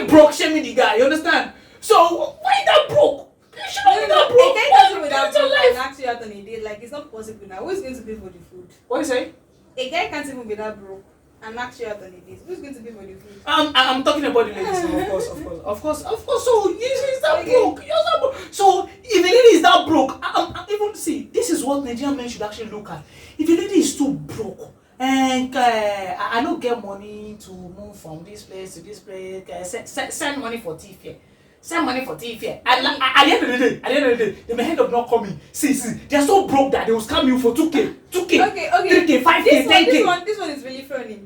Broke shaming the guy. You understand? So why is that broke? You should not be that broke. A guy can't without your broke life. and ask you out on a date. Like, it's not possible now. Who's going to pay for the food? What do you say? A guy can't even be that broke and ask you out on a date. Who's going to pay for the food? I'm talking about the ladies, so of course. So he's that broke. You're that broke. So if a lady is that broke, even see, this is what Nigerian men should actually look at. If a lady is too broke, and I don't get money to move from this place to this place, send money for tea fare. Send money for tea fare. At the end of the day, they may end up not coming. See, they're so broke that they will scam you for 2K, Okay. 3K, 5K, 10K. This one is really funny.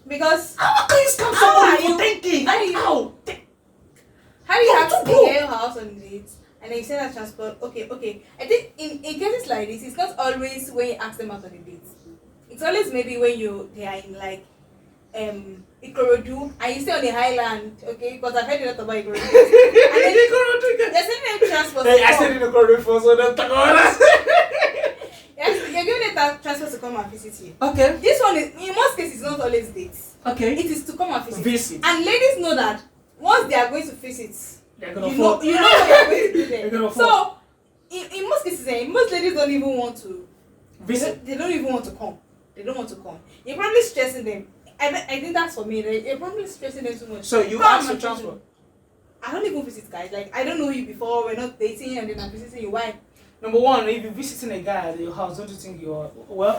Because How can you scam somebody for 10K? how do you- How? how do you No, have to too be broke. at your house on dates and then you send that transport? Okay. I think in cases like this, it's not always when you ask them out on a date. It's always maybe when they are in like Ikorodu and you stay on the highland, okay? Because I've heard a lot about Ikorodu. And then they're sending them transport. Hey, to I come. stayed in the corridor before, so don't talk about that. Yes, you're giving them transport to come and visit you. Okay. This one is, in most cases, not always dates. Okay. It is to come and visit. Visit. And ladies know that once they are going to visit, They're gonna you fall. know what you're going to do They're there. gonna So in most cases, most ladies don't even want to Visit. They don't even want to come. They don't want to come. You're probably stressing them. I think that's for me. You're probably stressing them too much. So you Come ask for and transport. visit. I don't even visit guys. Like I don't know you before. We're not dating, and then I'm visiting you. Why? Number one, if you're visiting a guy at your house, don't you think you're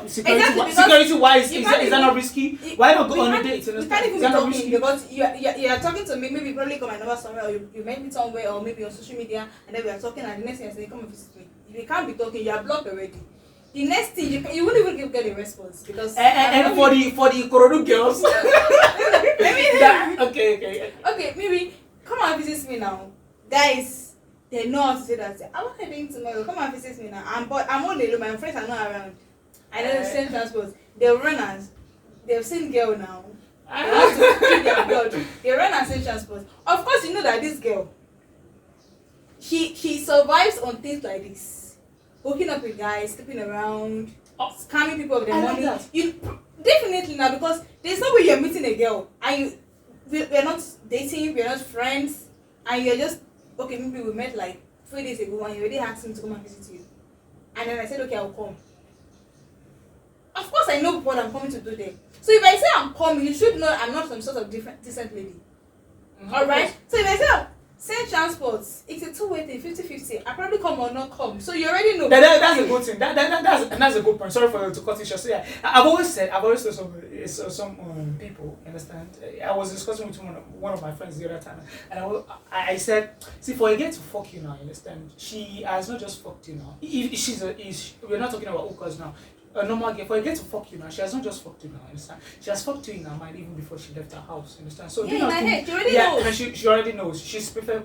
Exactly, because security wise, you is can't that even- not risky? Why not We go on a can't- date? We can't even Is be that not talking risky? because you are talking to me. Maybe you probably got my number somewhere, or you met me somewhere, or maybe on social media, and then we are talking, and the next thing I say, come and visit me. We can't be talking. You are blocked already. The next thing you won't even get a response because. And for the Korodu girls. Let me. Okay. Okay, maybe come and visit me now, guys. They know how to say that. I'm not heading tomorrow. Come and visit me now. I'm all alone. My friends are not around. I know the same transport. They'll run as they've seen girl now. They want to keep their blood. They run and same transport. Of course, you know that this girl, she survives on things like this, hooking up with guys, sleeping around, scamming people of their I like money. that. You definitely now because there's no way you're meeting a girl and we're not dating, we're not friends, and you're just okay. Maybe we met like 3 days ago and you already asked me to come and visit you, and then I said okay, I'll come. Of course, I know what I'm coming to do there. So if I say I'm coming, you should know I'm not some sort of decent lady. Alright? So if I say same transport, it's a two-way thing, 50-50. I probably come or not come. So you already know. That's a good thing. That's a good point. Sorry for to cut you short. So yeah, I've always said some people understand. I was discussing with one of my friends the other time, and I said, see, for a girl to fuck you now, you understand? She has not just fucked you now. We're not talking about hookers now. A normal girl, for a girl to fuck you now, she has not just fucked you now, understand? She has fucked you in her mind even before she left her house, understand? So Yeah, do not in her think, head, she already yeah, knows. and she already knows. She's prepared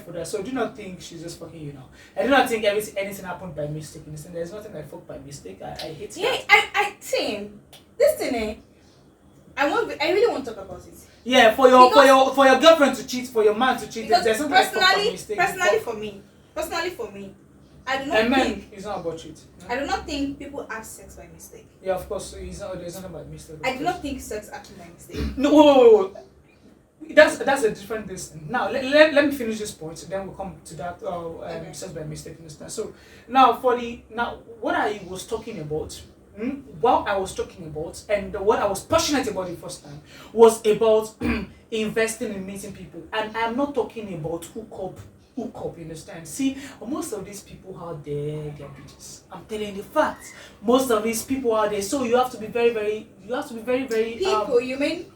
for that. So do not think she's just fucking you now. I do not think anything happened by mistake, understand? There's nothing like fuck by mistake. I hate Yeah, that. I see this thing, I really want to talk about it. Yeah, for your girlfriend to cheat, for your man to cheat, Because there's something like fuck by mistake. personally for me, I do not And men, think it's not about cheat. I do not think people have sex by mistake. Yeah, of course. There's nothing about mistake. I do not think sex happens by mistake. No, wait. That's a different thing. Now let me finish this point, then we'll come to that. Okay. Sex by mistake, understand? So now what I was talking about, what I was talking about, and what I was passionate about the first time was about investing in meeting people, and I'm not talking about hook up, you understand? See, most of these people out there, they're bitches. I'm telling you the facts. Most of these people out there, so you have to be very, People, you mean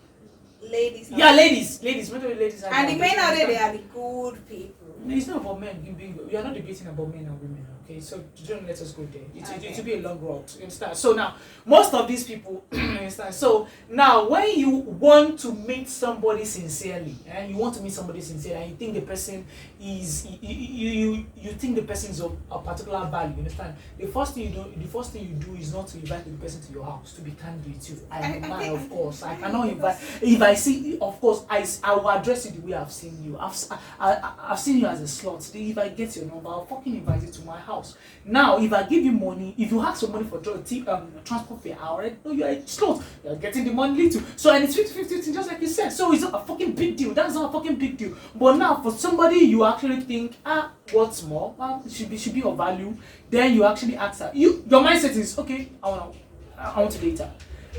ladies? yeah, ladies, many ladies are And the there. men out there, they are the good people. It's not about men. We are not debating about men and women, okay? So don't let us go there. It will be a long road. You understand? So now, most of these people, you understand? So now, when you want to meet somebody sincerely, and you want to meet somebody sincerely, and you think the person is, you think the person is of a particular value, you understand? The first thing you do is not to invite the person to your house. To be candid with you, I'm a man, of course. I cannot invite. If I see, of course, I will address you the way I've seen you. I've seen you as a slut. If I get your number, I'll fucking invite you to my house. Now, if I give you money, if you ask for money for transport fare, I already know you're a slut. You're getting the money too. So, and it's 50-50, just like you said. So, it's not a fucking big deal. That's not a fucking big deal. But now, for somebody you actually think, what's more? Should be of value. Then you actually ask her. Your mindset is, okay, I want to date her.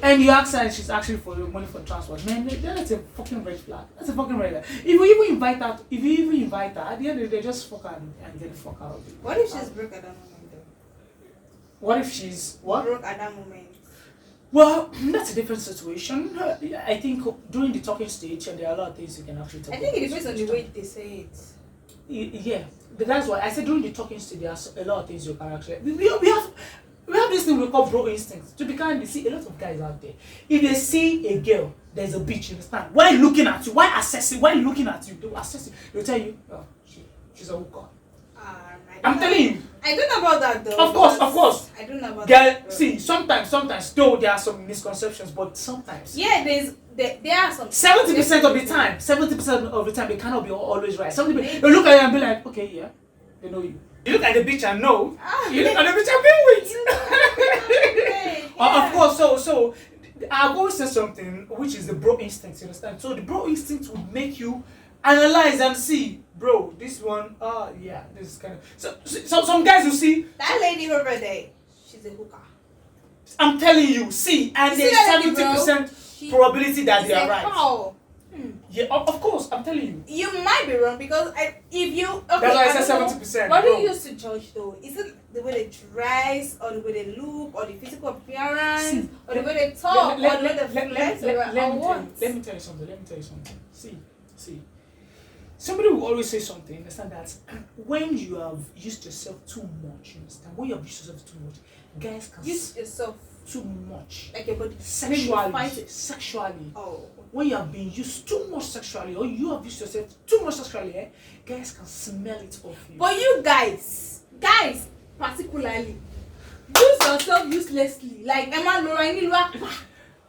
And you ask her and she's actually for money for transport. Man, that's a fucking red flag. That's a fucking red flag. If you even invite her, at the end of the day, just fuck her and get the fuck out of it. What if she's broke at that moment, though? What if she's what? Broke at that moment. Well, that's a different situation. I think during the talking stage, there are a lot of things you can actually talk I think about. it depends on the way they say it. Yeah, but that's why I said during the talking stage, there are a lot of things you can actually. We have this thing we call bro instincts. To be kind, you see a lot of guys out there. If they see a girl, there's a bitch, you understand? Why looking at you? Why assessing? Why looking at you? They will assess you. They'll tell you, oh, she's a hooker. I'm telling you. I don't know about that though. Of course. I don't know about Girl, that. see, sometimes, though there are some misconceptions, but sometimes. Yeah, there are some. 70% of the time, 70% of the time, they cannot be always right. Some people, they look at you and be like, okay, yeah, they know you. You look at the bitch and know. You look at the bitch and be with. Of course, so I've always said something which is the bro instinct, you understand? So the bro instinct would make you analyze and see, bro, this one, yeah, this is kind of so some guys you see, That lady over there, she's a hooker. I'm telling you, see, and You see there's that lady, bro? 70% She probability that is they are a right. cow. Yeah, of course, I'm telling you. You might be wrong because if you okay, That's why I don't said know, 70%. what do bro. you use to judge though? Is it the way they dress, or the way they look, or the physical appearance, See, or the way they talk, or the way they let flex, me or what? let me tell you something. See. Somebody will always say something, understand that when you have used yourself too much, you understand? When you have used yourself too much, guys can Use yourself too much. like your body. Sexually. Oh. When you have been used too much sexually, or you have used yourself too much sexually, guys can smell it off you. But you guys particularly, use yourself uselessly. Like Emma Laura Inilwa.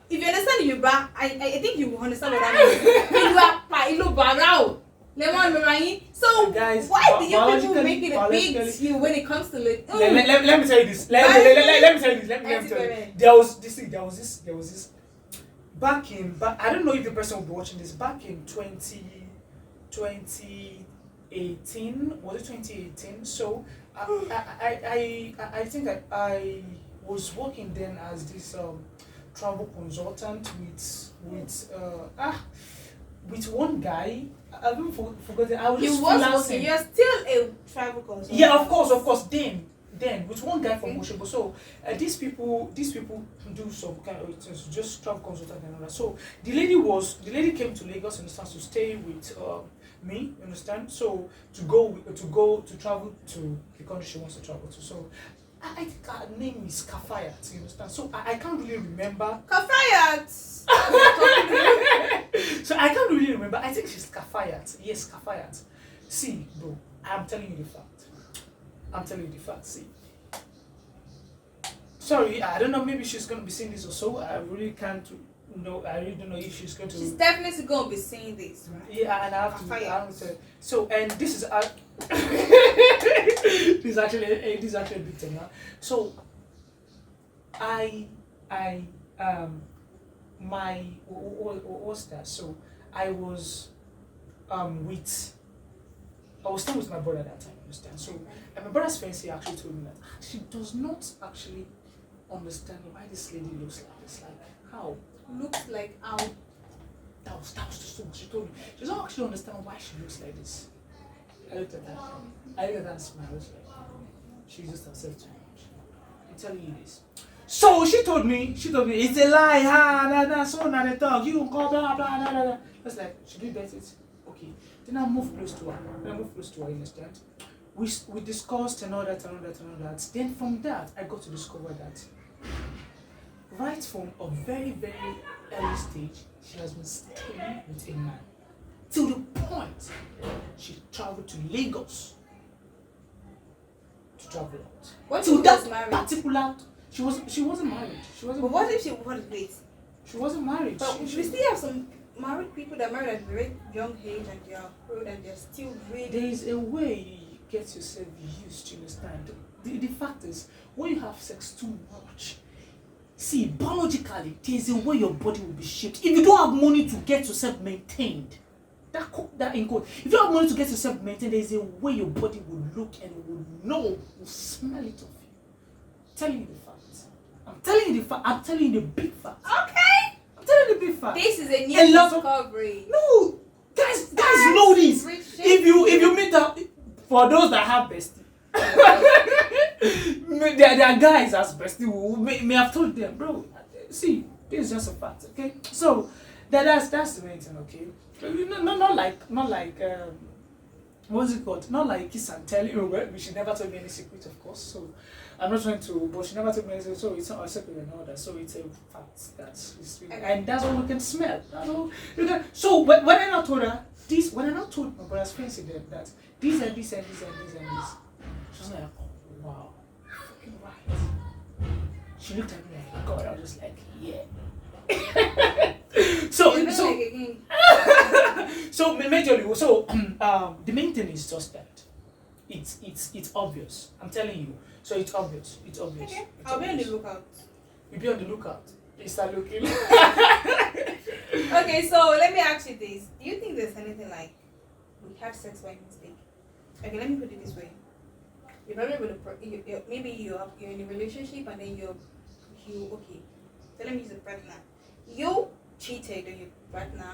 If you understand Yoruba, I think you will understand what that means. Inilwa pa ilo barao. Lemon Lorraine. So Guys, why do you people biologically- make it a big biologically- deal when it comes to like? Let me tell you this. Let me tell you this. Let me tell you. Anti-parent. There was this. I don't know if the person will be watching this. Back in 2018, was it 2018? So I think I was working then as this travel consultant with one guy. I haven't forgotten. I was You just was freelancing. working. You're still a travel consultant. Yeah, of course. Then with one guy from Oshobo. So these people do some kind of things, just travel consultant and all that. So the lady came to Lagos, understand, to stay with me, you understand. So to travel to the country she wants to travel to. So I think her name is Kafayat, you understand. So I can't really remember. Kafayat. So I can't really remember. I think she's Kafayat. Yes, Kafayat. See, bro, I'm telling you the fact. See. Sorry, I don't know. Maybe she's gonna be seeing this or so. I really can't know. I really don't know if she's going to. She's definitely going to be seeing this, right? Yeah, and I have to. So, and this is this is actually a big thing. Huh? So, what's that? So, I was staying with my brother at that time. Understand? So, and my brother's fiancée actually told me that she does not actually understand why this lady looks like this. Like how? Looks like That was just so much. She told me she doesn't actually understand why she looks like this. I looked at that. And smiled. I was like, she just herself too much. I'm telling you this. So she told me it's a lie. So now they talk. You call blah blah blah blah. I was like, should we bet it? Okay. Then I moved close to her. You understand? We discussed and all that. Then from that, I got to discover that right from a very, very early stage, she has been staying with a man. Till the point she traveled to Lagos to travel out. What Till if she that was married? particular, she wasn't married. But what if she wanted wait? She wasn't married. But She- we still have some married people that married at a very young age and they are old and they're still There really. is a way you get yourself used to understand. The fact is, when you have sex too much, see, biologically, there is a way your body will be shaped. If you don't have money to get yourself maintained, that in quote, if you have money to get yourself maintained, there is a way your body will look and will know, will smell it of you. I'm telling you the facts. I'm telling you the big facts. Okay. I'm telling you the big facts. This is a A new lot of- discovery. No, guys know this. If you meet up, for those that have bestie, there are guys as bestie who may have told them, bro. See, this is just a fact, okay? So that's the main thing, okay? Not like what's it called? Not like kiss and tell you. Well, she never told me any secret, of course. So I'm not trying to, but she never told me anything. So it's not a secret and all that. So it's a fact that's really, and that's what we can smell. That's all. So when I not told her this, when I not told my brother's friends that this and this, she was like, oh, wow, fucking right. She looked at me like, God, I was just like, yeah. So majorly, the main thing is just that it's obvious. I'm telling you. So it's obvious. Okay. I'll be on the lookout. You'll be on the lookout. You start looking. Okay, so let me ask you this: do you think there's anything like we had sex by mistake? Okay, let me put it this way: you're probably with maybe you're in a relationship and then you okay. So let me use a partner. You cheated on your partner,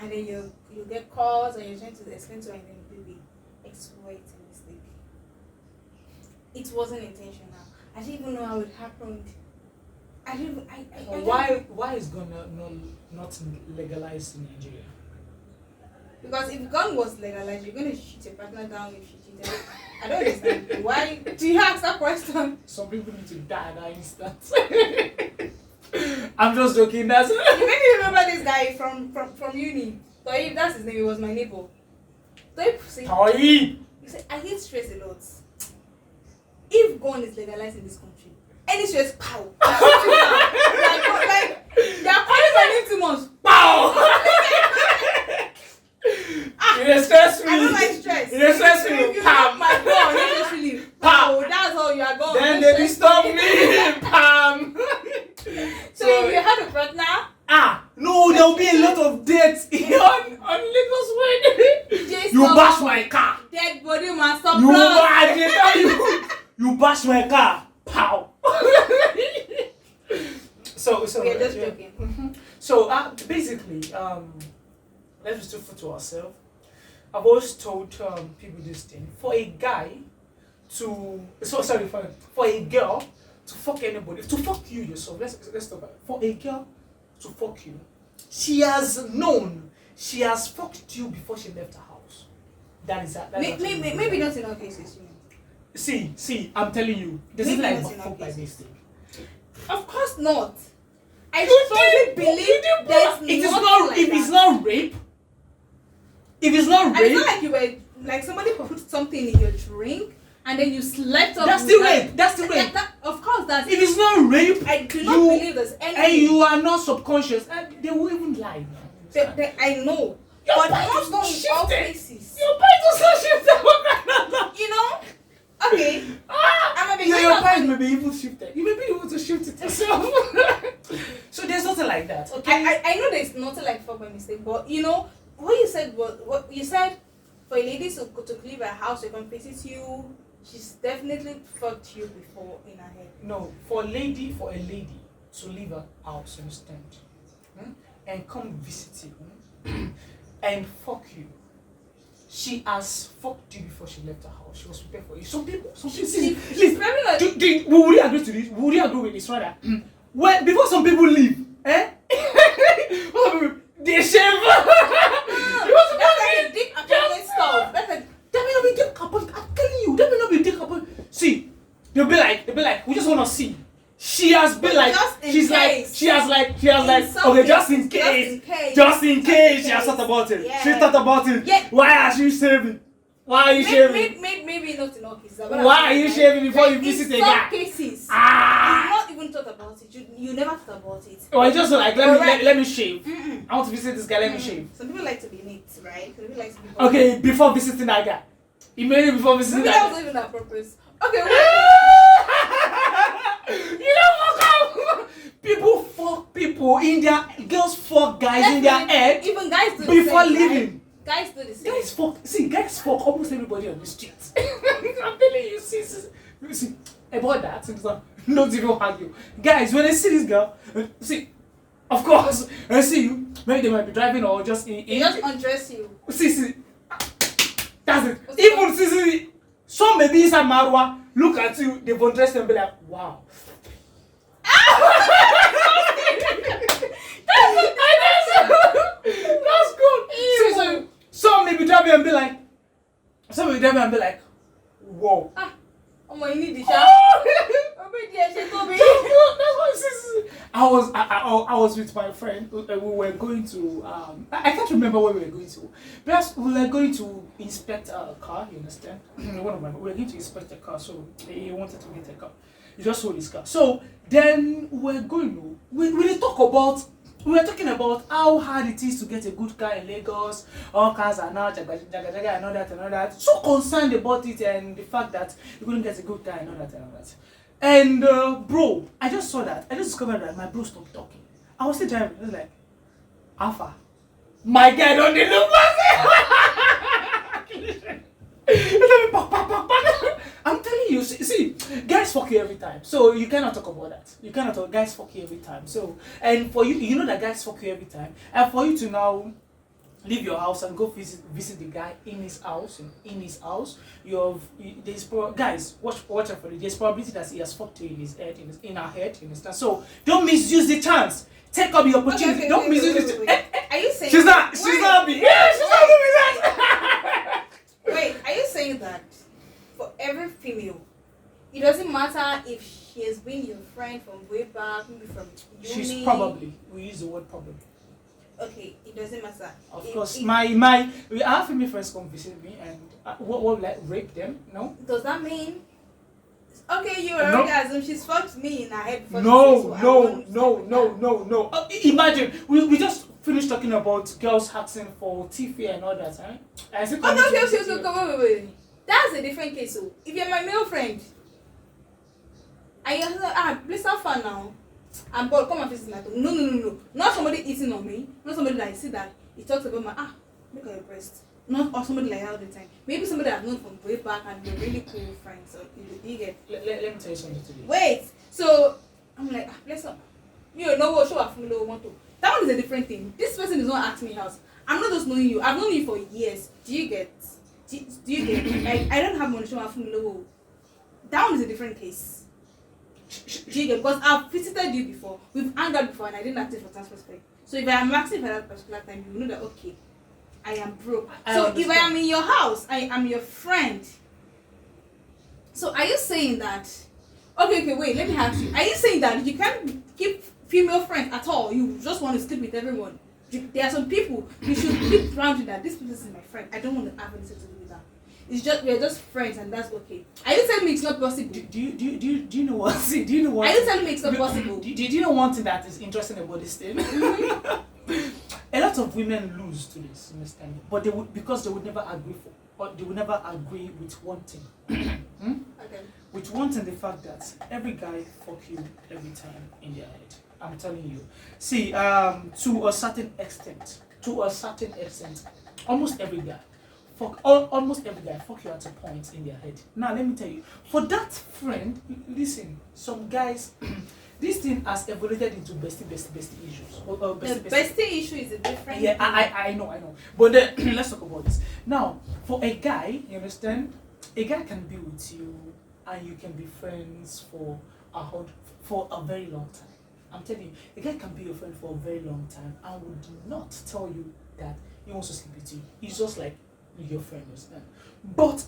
and then you get calls and you're trying to explain to her, and then baby, exploit a mistake. It wasn't intentional. I didn't even know how it happened. I didn't. Why is gun not legalized in Nigeria? Because if gun was legalized, you're gonna shoot your partner down if she cheated. I don't understand. Why do you ask that question? Some people need to die at that instant. I'm just joking. That's You made me remember this guy from uni. So if that's his name, he was my neighbor. So if say, Toy. you say I hate stress a lot. If gun is legalized in this country, any stress, pow. Like they are calling my name too much. Pow. You stress me. I don't like stress. You stress If me. you Pam. knock my gun, you just really pow. That's how you are going. Then Don't they stress disturb me. Pam. So if you have a partner, No, there'll be a lot of dates on Lagos Way. just You stop. bash my car. Dead body must stop. You blood. you bash my car. Pow. So We are just yeah. joking. So basically, let's be truthful to ourselves. I've always told people this thing. For a guy for a girl to fuck anybody, to fuck you yourself. Let's talk about it. For a girl to fuck you, she has fucked you before she left her house. That is that. Maybe not in all cases. You know. See, I'm telling you, this is Maybe like not in all fuck by cases. mistake. Of course not. I You strongly did- believe there's It is nothing not like if that. it's not rape. If it's not And rape, it's not like you were like somebody put something in your drink and then you slept off. that's with still that. rape. That's still rape. Of course, that's. If it's not rape, I do not you- believe there's and anything. you are not subconscious, and they will even lie. I know, Your but body not is in all shifted. cases. Your point was not shifted. You know? Okay. I'm a big Your point may be even shifted. You may be able to shift it yourself. So there's nothing like that. Okay. I know there's nothing like fuck by mistake, but you know what you said was what you said for a lady to leave her house to come visit you. She's definitely fucked you before in her head. No, for a lady to leave her house, you understand, and come visit you and fuck you. She has fucked you before she left her house. She was prepared for you. Some people. She's Listen, probably like. will we agree to this? Will we agree with this? Rather, when before some people leave, they shave. That's like a dick appointment stuff. That's a. That may not be dick appointment. I'm telling you, that may not be dick appointment. See, they'll be like, we just want to see. She has been like, Just in she's like, case. she has like, some okay, just case, in case, Just in case. she has thought about it. Yeah. She thought about it. Yeah. Why are you shaving? Why are you shaving? Maybe not in all cases. Why are you shaving before you visit a in guy? some cases, Ah! you've not even thought about it. You never thought about it. Or I just like, Correct. let me shave. Mm-mm. I want to visit this guy. Let me shave. Some people like to be neat, right? Some people like to be. Okay, before visiting that guy. Immediately before visiting Maybe that that guy. was even her purpose. Okay, wait. You don't fuck up. People fuck people in their girls fuck guys in their head Even guys do the before same, leaving. Right? Guys do the same. Guys fuck almost everybody on the street. I'm telling you, see about that. Don't even argue, guys. When I see this girl, see, of course, I see you. Maybe they might be driving or just They just undress you. See, that's it. Even see, some may be inside Marwa, look at you, they've undressed and be like, wow. That's good. See, so some may be driving and be like, whoa. Oh my, you need the shot. That's what I was with my friend. We were going to I can't remember where we were going to. Perhaps we were going to inspect a car. You understand? We were going to inspect a car, so he wanted to get a car. He just sold his car. So then we were going. We were talking about how hard it is to get a good car in Lagos. All cars are now jaga and all that. So concerned about it and the fact that you couldn't get a good car and all that. And bro, I just saw that. I just discovered that my bro stopped talking. I was still driving. I was like, Alpha, my guy don't need look I'm telling you, see, guys fuck you every time. So you cannot talk about that. You cannot talk. Guys fuck you every time. So, and for you, you know that guys fuck you every time. And for you to now leave your house and go visit the guy in his house, guys, watch out for it. There's probability that he has fucked you in his head, in her head, you understand? So don't misuse the chance. Take up the opportunity. Okay, Don't misuse wait. it. Are you saying She's not me. Yeah, she's not doing that. Wait, are you saying that for every female, it doesn't matter if she has been your friend from way back, maybe from uni? She's probably. We use the word probably. Okay, it doesn't matter. Of course, my we have female friends come visit me and what like rape them? No. Does that mean? Okay, you're No. orgasm. She's fucked me in her head. Before No. Imagine we just finished talking about girls asking for TV and all that, huh? I said, Okay. Wait. That's a different case. So, if you're my male friend, and you're like, please have fun now. I'm bored. Come and visit my home. No. Not somebody eating on me. Not somebody like see that he talks about my look at your breast. Not or somebody like that all the time. Maybe somebody I've known from way back and we're really cool friends. So you get. Let me tell you something today. Wait. So I'm like, bless up. You know what? Show up from the want to. That one is a different thing. This person is not asking me out. I'm not just knowing you. I've known you for years. Do you get? Do you get? Like I don't have money to show up from the low. That one is a different case. Do you get? Because I've visited you before. We've hung out before, and I didn't ask you for transfer spec. So if I am asking for that particular time, you know that okay, I am broke. So if I am in your house, I am your friend. So are you saying that? Okay, wait. Let me ask you. Are you saying that you can't keep female friends at all? You just want to sleep with everyone. There are some people you should keep around you that this person is my friend. I don't want to have anything to do with that. It's just we're just friends and that's okay. Are you telling me it's not possible? Do you know what? See, do you know what? Are you telling me it's not possible? Do you know one thing that is interesting about this thing? A lot of women lose to this, understand? But they would because they would never agree with one thing. Okay. With one thing, the fact that every guy fuck you every time in their head. I'm telling you. See, to a certain extent, almost every guy fuck you at a point in their head. Now let me tell you, for that friend, listen, some guys this thing has evolved into bestie issues. The bestie issue is a different yeah, I know. But then, let's talk about this. Now, for a guy, you understand? A guy can be with you and you can be friends for a very long time. I'm telling you, a guy can be your friend for a very long time and would not tell you that he wants to sleep with you. He's just like your friend, understand? But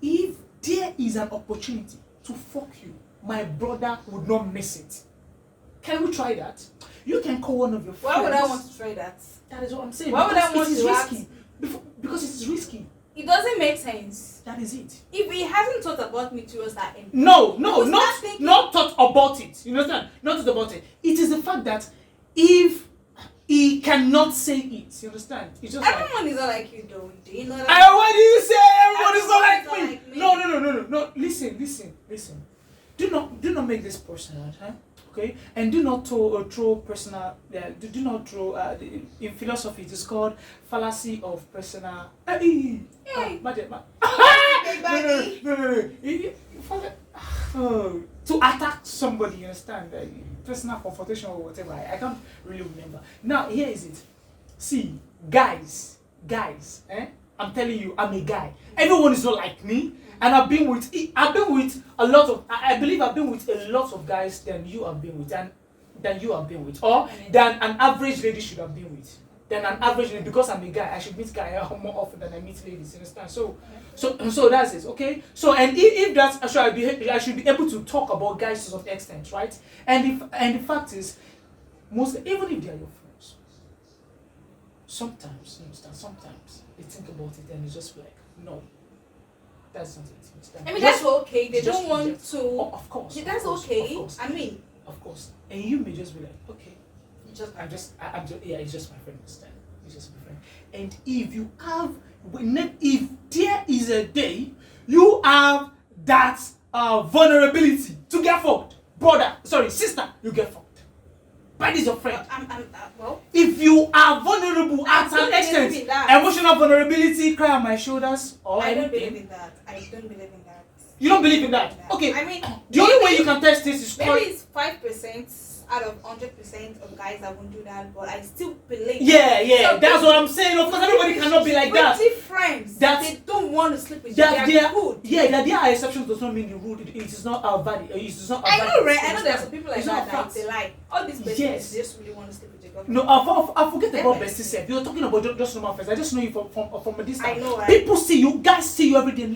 if there is an opportunity to fuck you, my brother would not miss it. Can we try that? You can call one of your friends. Why would I want to try that? That is what I'm saying. Why would I want it is to risky? Because it is risky. It doesn't make sense. That is it. If he hasn't thought about me towards that end. No, Because not that's thinking- not thought about it. You understand? Not thought about it. It is the fact that if he cannot say it, you understand? It's just like, Everyone is not like you though. Do you know that? what do you say? Everyone is not like Everyone me. is not like me. No. Listen. Do not make this personal, huh? Okay, and do not throw personal. Do not throw. In philosophy, it is called fallacy of personal. Hey. No. To attack somebody, you understand? Personal confrontation or whatever. I can't really remember. Now here is it. See, guys, I'm telling you, I'm a guy. Everyone is not like me. And I believe I've been with a lot of guys than you have been with, or than an average lady should have been with. Because I'm a guy, I should meet guys more often than I meet ladies. You understand? So that's it. Okay. So and if that's so, I should be able to talk about guys to some extent, right? And the fact is, even if they are your friends, sometimes you understand. Sometimes they think about it and it's just like no. That's not it. I mean, that's okay. They don't want to. Oh, of course. That's okay. I mean, of course. And you may just be like, okay, it's just my friend. Understand? It's just my friend. And if there is a day you have that vulnerability to get fucked. Brother, sorry, sister, you get fucked. But this is your friend. Well, If you are vulnerable at don't an believe extent, in that. emotional vulnerability, cry on my shoulders, or I don't anything. believe in that. I don't believe in that. You don't believe in that? Okay. I mean, The only way you can test this is maybe call. it's 5% out of 100% of guys that won't do that, but I still believe. Yeah, So that's what I'm saying. Of course, everybody cannot be like that. Pretty friends That- they don't want to sleep with you. That They are good. that there are exceptions does not mean the rule. It is not our valid. It is not. I know, right? I know there are some people like It's that not that facts. they like all these besties. Yes. They just really want to sleep with your girlfriend. No, I forget They're about my bestie friends. self. You're talking about just normal friends. I just know you from a distance. I know, right? People see you, guys see you every day. And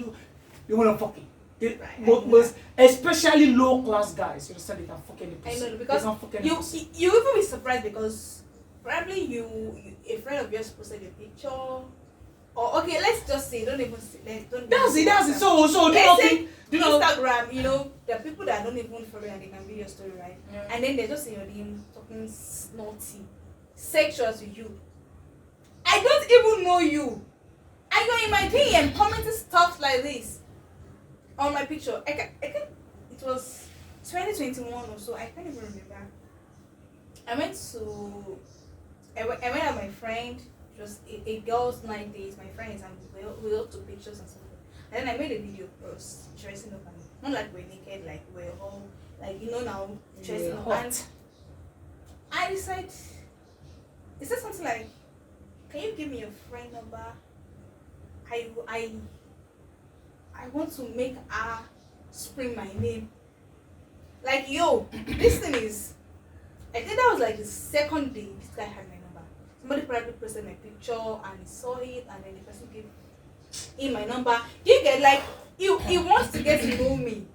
you want to fuck it. Right, I know Most, especially low class guys, you understand? They can fuck any I pussy. know because They can fuck any you pussy. you even be surprised because probably you a friend of yours posted a picture. Or okay, let's just say don't even say don't. That's it. Instagram. So do you Let's not say think? Do you know? Instagram, you know, there are people that don't even follow and they can read your story, right? Yeah. And then they're just in your DM talking snotty, sexual to you. I don't even know you. And you're in my DM commenting stuff like this on my picture. I can it was 2021 or so, I can't even remember. I went out with my friend. It was a girl's night date. My friends and we all took pictures and something. And then I made a video of us dressing up and not like we're naked, like we're all like now dressing up. hot. And I decided, it said something like, "Can you give me your friend number? I want to make her spring my name." Like, yo, this thing is, I think that was like the second day this guy had my number. Somebody probably posted my picture and he saw it and then the person gave him my number. You get like, he wants to get to know me.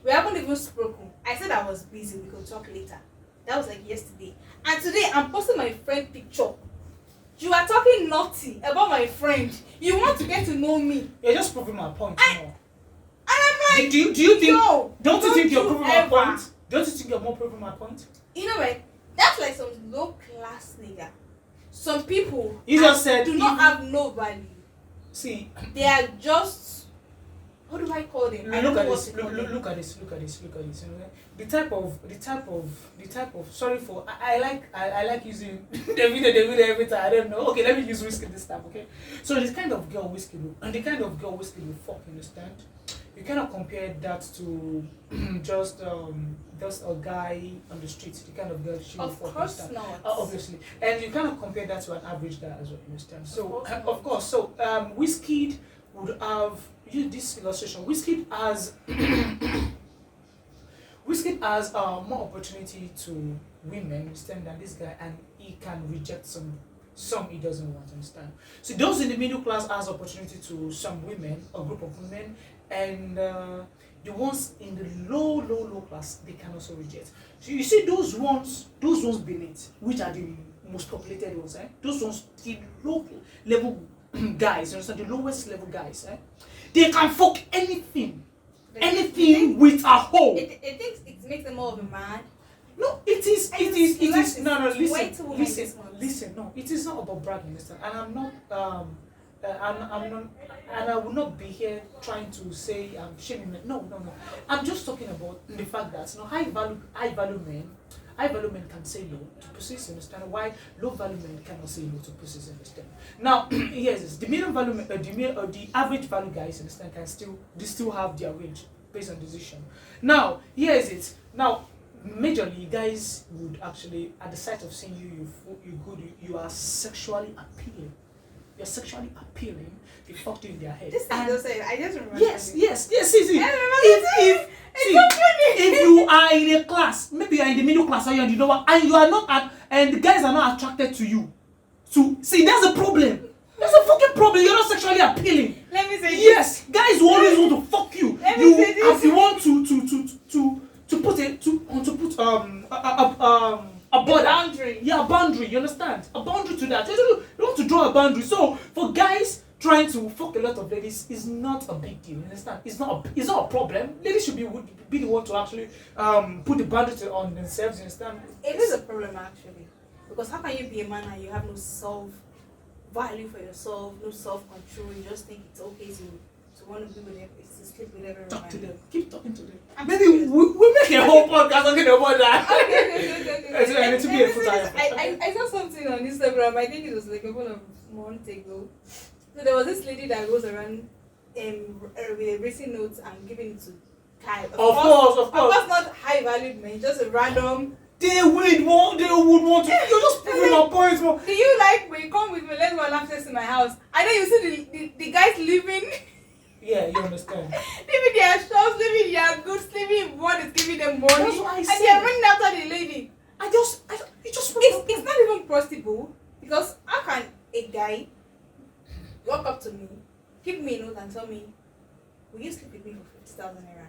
We haven't even spoken. I said I was busy, we could talk later. That was like yesterday. And today I'm posting my friend picture. You are talking naughty about my friend. You want to get to know me. You're just proving my point more. And I'm like, Do you think? yo, Don't you think you're proving my ever- point? Don't you think you're more proving my point? You know what? That's like some low class nigga. Some people You just said do not even- have no value. See, They are just, what do I call them? I don't look know at what this. to call them. Look at this. You know, the type of. Sorry for. I like using David every time. I don't know. Okay, let me use whiskey this time. Okay, so the kind of girl whiskey will, and the kind of girl whiskey will fuck. You understand? You cannot compare that to just a guy on the street. The kind of girl she will Of fuck. course understand? not. Obviously, and you cannot compare that to an average guy as well. You understand? So course not. of course, so Wizkid would have use this illustration. Wizkid has more opportunity to women, understand, than this guy, and he can reject some he doesn't want, understand. So those in the middle class has opportunity to some women, a group of women, and the ones in the low class they can also reject. So you see those ones beneath, which are the most populated ones, those ones, the low level guys, you understand, the lowest level guys, they can fuck anything with a hoe. It thinks it makes them more of a man. No, it is. No, Way too woman this month. listen. No, it is not about bragging, listen. And I'm not. I'm not. And I will not be here trying to say I'm shaming men. No. I'm just talking about the fact that high value men can say no to pussies, you understand? Why low value men cannot say no to pussies, you understand? Now, yes, the medium value, the average value guys, understand, they still have their range based on decision. Now, here is it. Now, majorly, guys would actually, at the sight of seeing you are sexually appealing. You're sexually appealing. They fucked you in their head. This thing And- don't say, I just remember. Yes. See. I remember If you are in a class, maybe you are in the middle class or you're in the lower, and you are not, and the guys are not attracted to you. See, that's a problem. That's a fucking problem. You're not sexually appealing. Let me say Yes, guys will always want to fuck you. Let me say this. If you want a border. boundary. Yeah, a boundary, you understand? A boundary to that. You want to draw a boundary. So for guys trying to fuck a lot of ladies is not a big deal, you understand? It's not a problem. Ladies should be the one to actually put the boundary on themselves, you understand? It is a problem actually. Because how can you be a man and you have no self value for yourself, no self control, you just think it's okay to want to be with them, is to sleep with everyone. Talk to them. Keep talking to them. I'm Maybe serious. we make a whole podcast talking about that. Okay. I need to be a full-time. I saw something on Instagram. I think it was like a couple of months ago. So there was this lady that goes around with erasing notes and giving it to Kai. Of course. Of course, not high valued men, just a random. They would want to. You're just proving my points, bro. Do you like when you come with me? Let's go and have sex in my house. And then you see the guys living. Yeah, you understand. Living their shops, living their goods, living what is giving them money. That's what I and said. they are running after the lady. It just. It's not even possible because how can a guy walk up to me, give me a note and tell me, will you sleep with me for 50,000 naira?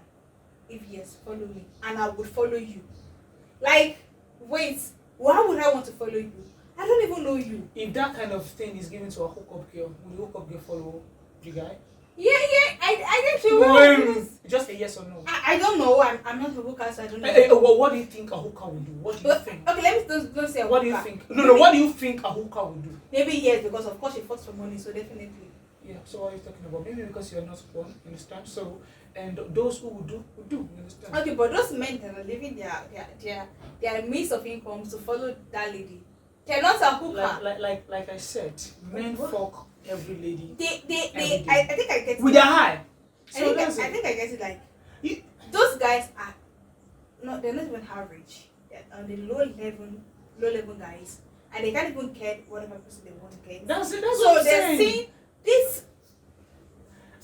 If yes, follow me. And I would follow you. Like, wait, why would I want to follow you? I don't even know you. If that kind of thing is given to a hookup girl, will the hookup girl follow the guy? Yeah, I think she will. Because Just a yes or no. I don't know. I'm not a hooker, so I don't know. What do you think a hooker will do? What do you think? Okay, let me don't say a What do you hooker. think? No, what do you think a hooker will do? Maybe yes, because of course she fought for money, so definitely. Yeah, so what are you talking about? Maybe because you're not one, you understand? So, and those who will do, you understand? Okay, but those men that are living their means of income to follow that lady, they're not a hooker. Like I said, men fuck every lady. They I think I get it. With their high. I So think I get it. Like You- those guys are they're not even average. They're on the low level guys, and they can't even get whatever person they want to get. That's it. That's So what I'm they're saying. seeing this.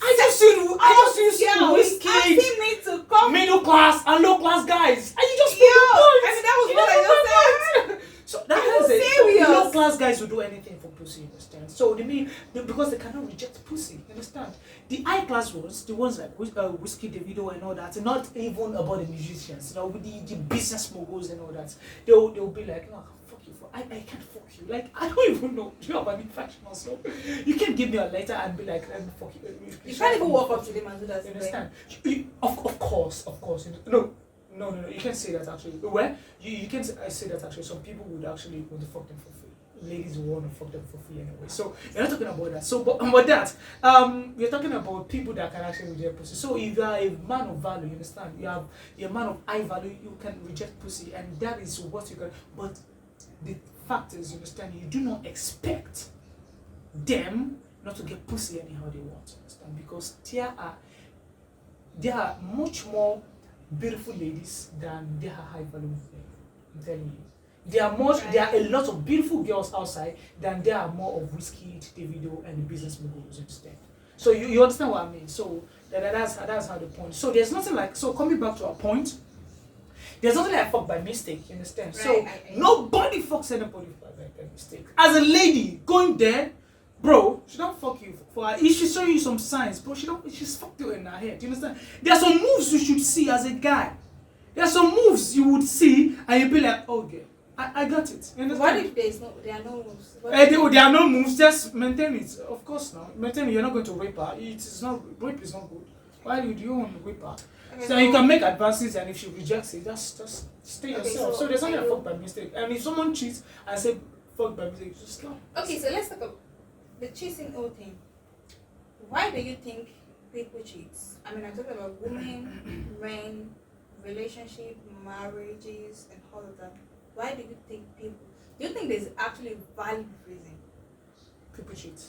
I just see Girls asking whiskey, me to come. middle class and low class guys, and you just Yo, put the point. I mean that was what I just said. So Are that's you it. serious? Low class guys will do anything for pussy, you understand? So because they cannot reject pussy, you understand? The high class ones, the ones like Whiskey Davido and all that, not even about the musicians, with the business moguls and all that, they'll be like, no, fuck you, I can't fuck you. Like, I don't even know. Do you have an infection or so? You can't give me a letter and be like, let me fuck you. You can't even walk up to them and do that. You understand? Of course. No. You can't say that actually. Well, you can say that actually. Some people would actually want to fuck them for free. Ladies will want to fuck them for free anyway. So you're not talking about that. So, but that, we're talking about people that can actually reject pussy. So if you are a man of value, you understand? You're a man of high value. You can reject pussy, and that is what you can. But the fact is, you understand? You do not expect them not to get pussy anyhow they want. Understand? Because there are much more beautiful ladies than there are high value men. I'm telling you. There are a lot of beautiful girls outside than there are more of Whiskey, Davido, and the business moguls instead. So you understand what I mean? So that's how the point. So there's nothing like, so coming back to our point, there's nothing like fuck by mistake, you understand? Right, So I nobody fucks anybody by mistake. As a lady going there, bro, she don't fuck you for her. If she's showing you some signs, bro, she's fucked you in her head. Do you understand? There are some moves you should see as a guy. There are some moves you would see and you'd be like, okay, I got it. You understand? What if there are no moves? There are no moves, just maintain it. Of course now. Maintain it, you're not going to rape her. Rape is not good. Why do you want to rape her? Okay, So you can make advances, and if she rejects it, just stay Okay, yourself. so So there's nothing are like you- fuck by mistake. And if someone cheats and say fuck by mistake, just stop. Okay, so let's talk about the cheating whole thing. Why do you think people cheat? I mean, I'm talking about women, men, relationship, marriages, and all of that. Why do you think people? Do you think there's actually a valid reason? People cheat.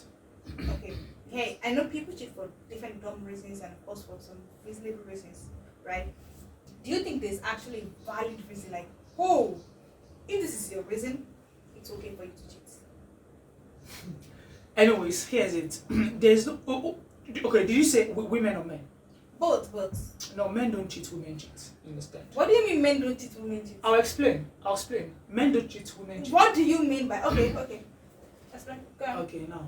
Okay, hey, I know people cheat for different dumb reasons and of course for some reasonable reasons, right? Do you think there's actually a valid reason? Like, oh, if this is your reason, it's okay for you to cheat. Anyways, here's it. There's no. Okay, did you say women or men? Both. No, men don't cheat, women cheat. You understand? What do you mean men don't cheat, women cheat? I'll explain. Men don't cheat, women cheat. What do you mean by okay? Explain. Go on. Okay, now.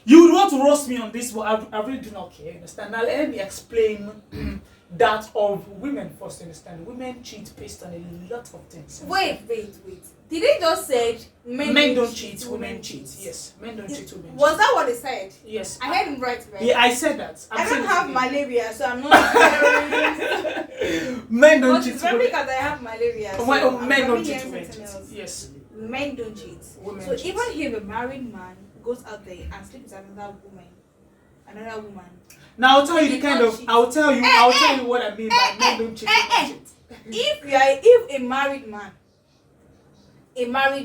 You would want to roast me on this, but I really do not care. You understand? Now let me explain that of women first. You understand? Women cheat based on a lot of things. Wait. Did they just say Men don't cheat, women cheat. Yes, men don't cheat, women cheat. Was that what they said? Yes. I heard him right? Yeah, I said that. I saying don't it have again. malaria, so I'm not very. Men don't But cheat. it's very Women. because I have malaria. So Well, I'm men probably don't cheat, hearing women something cheat. else. Yes. Men don't cheat. Women So cheat. even if a married man goes out there and sleeps with another woman, another woman. Now I'll tell you the He kind did of. not cheat. I'll tell you what I mean by men don't cheat. Don't cheat. If a married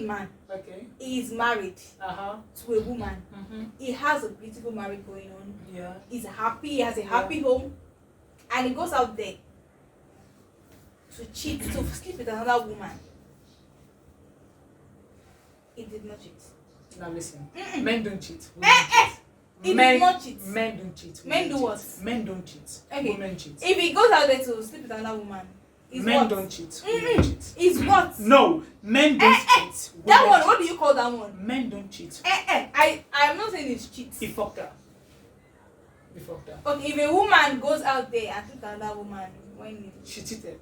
man Okay. is married Uh-huh. to a woman, Mm-hmm. he has a beautiful marriage going on. Yeah. He's happy, he has a happy home, and he goes out there to cheat, to sleep with another woman. He did not cheat. Now listen. Mm-mm. Men don't cheat. Eh, Women cheat. He Men, did not cheat. men don't cheat. Men women do cheat. what? Men don't cheat. Okay. Women cheat. If he goes out there to sleep with another woman, is Men what? don't cheat. Mm-mm. Women cheat. Is what? No, men don't cheat. That Women one, cheat. what do you call that one? Men don't cheat. I'm not saying it's cheat. He fucked her. He fucked her. Okay, if a woman goes out there and sleeps with another woman, when She cheated.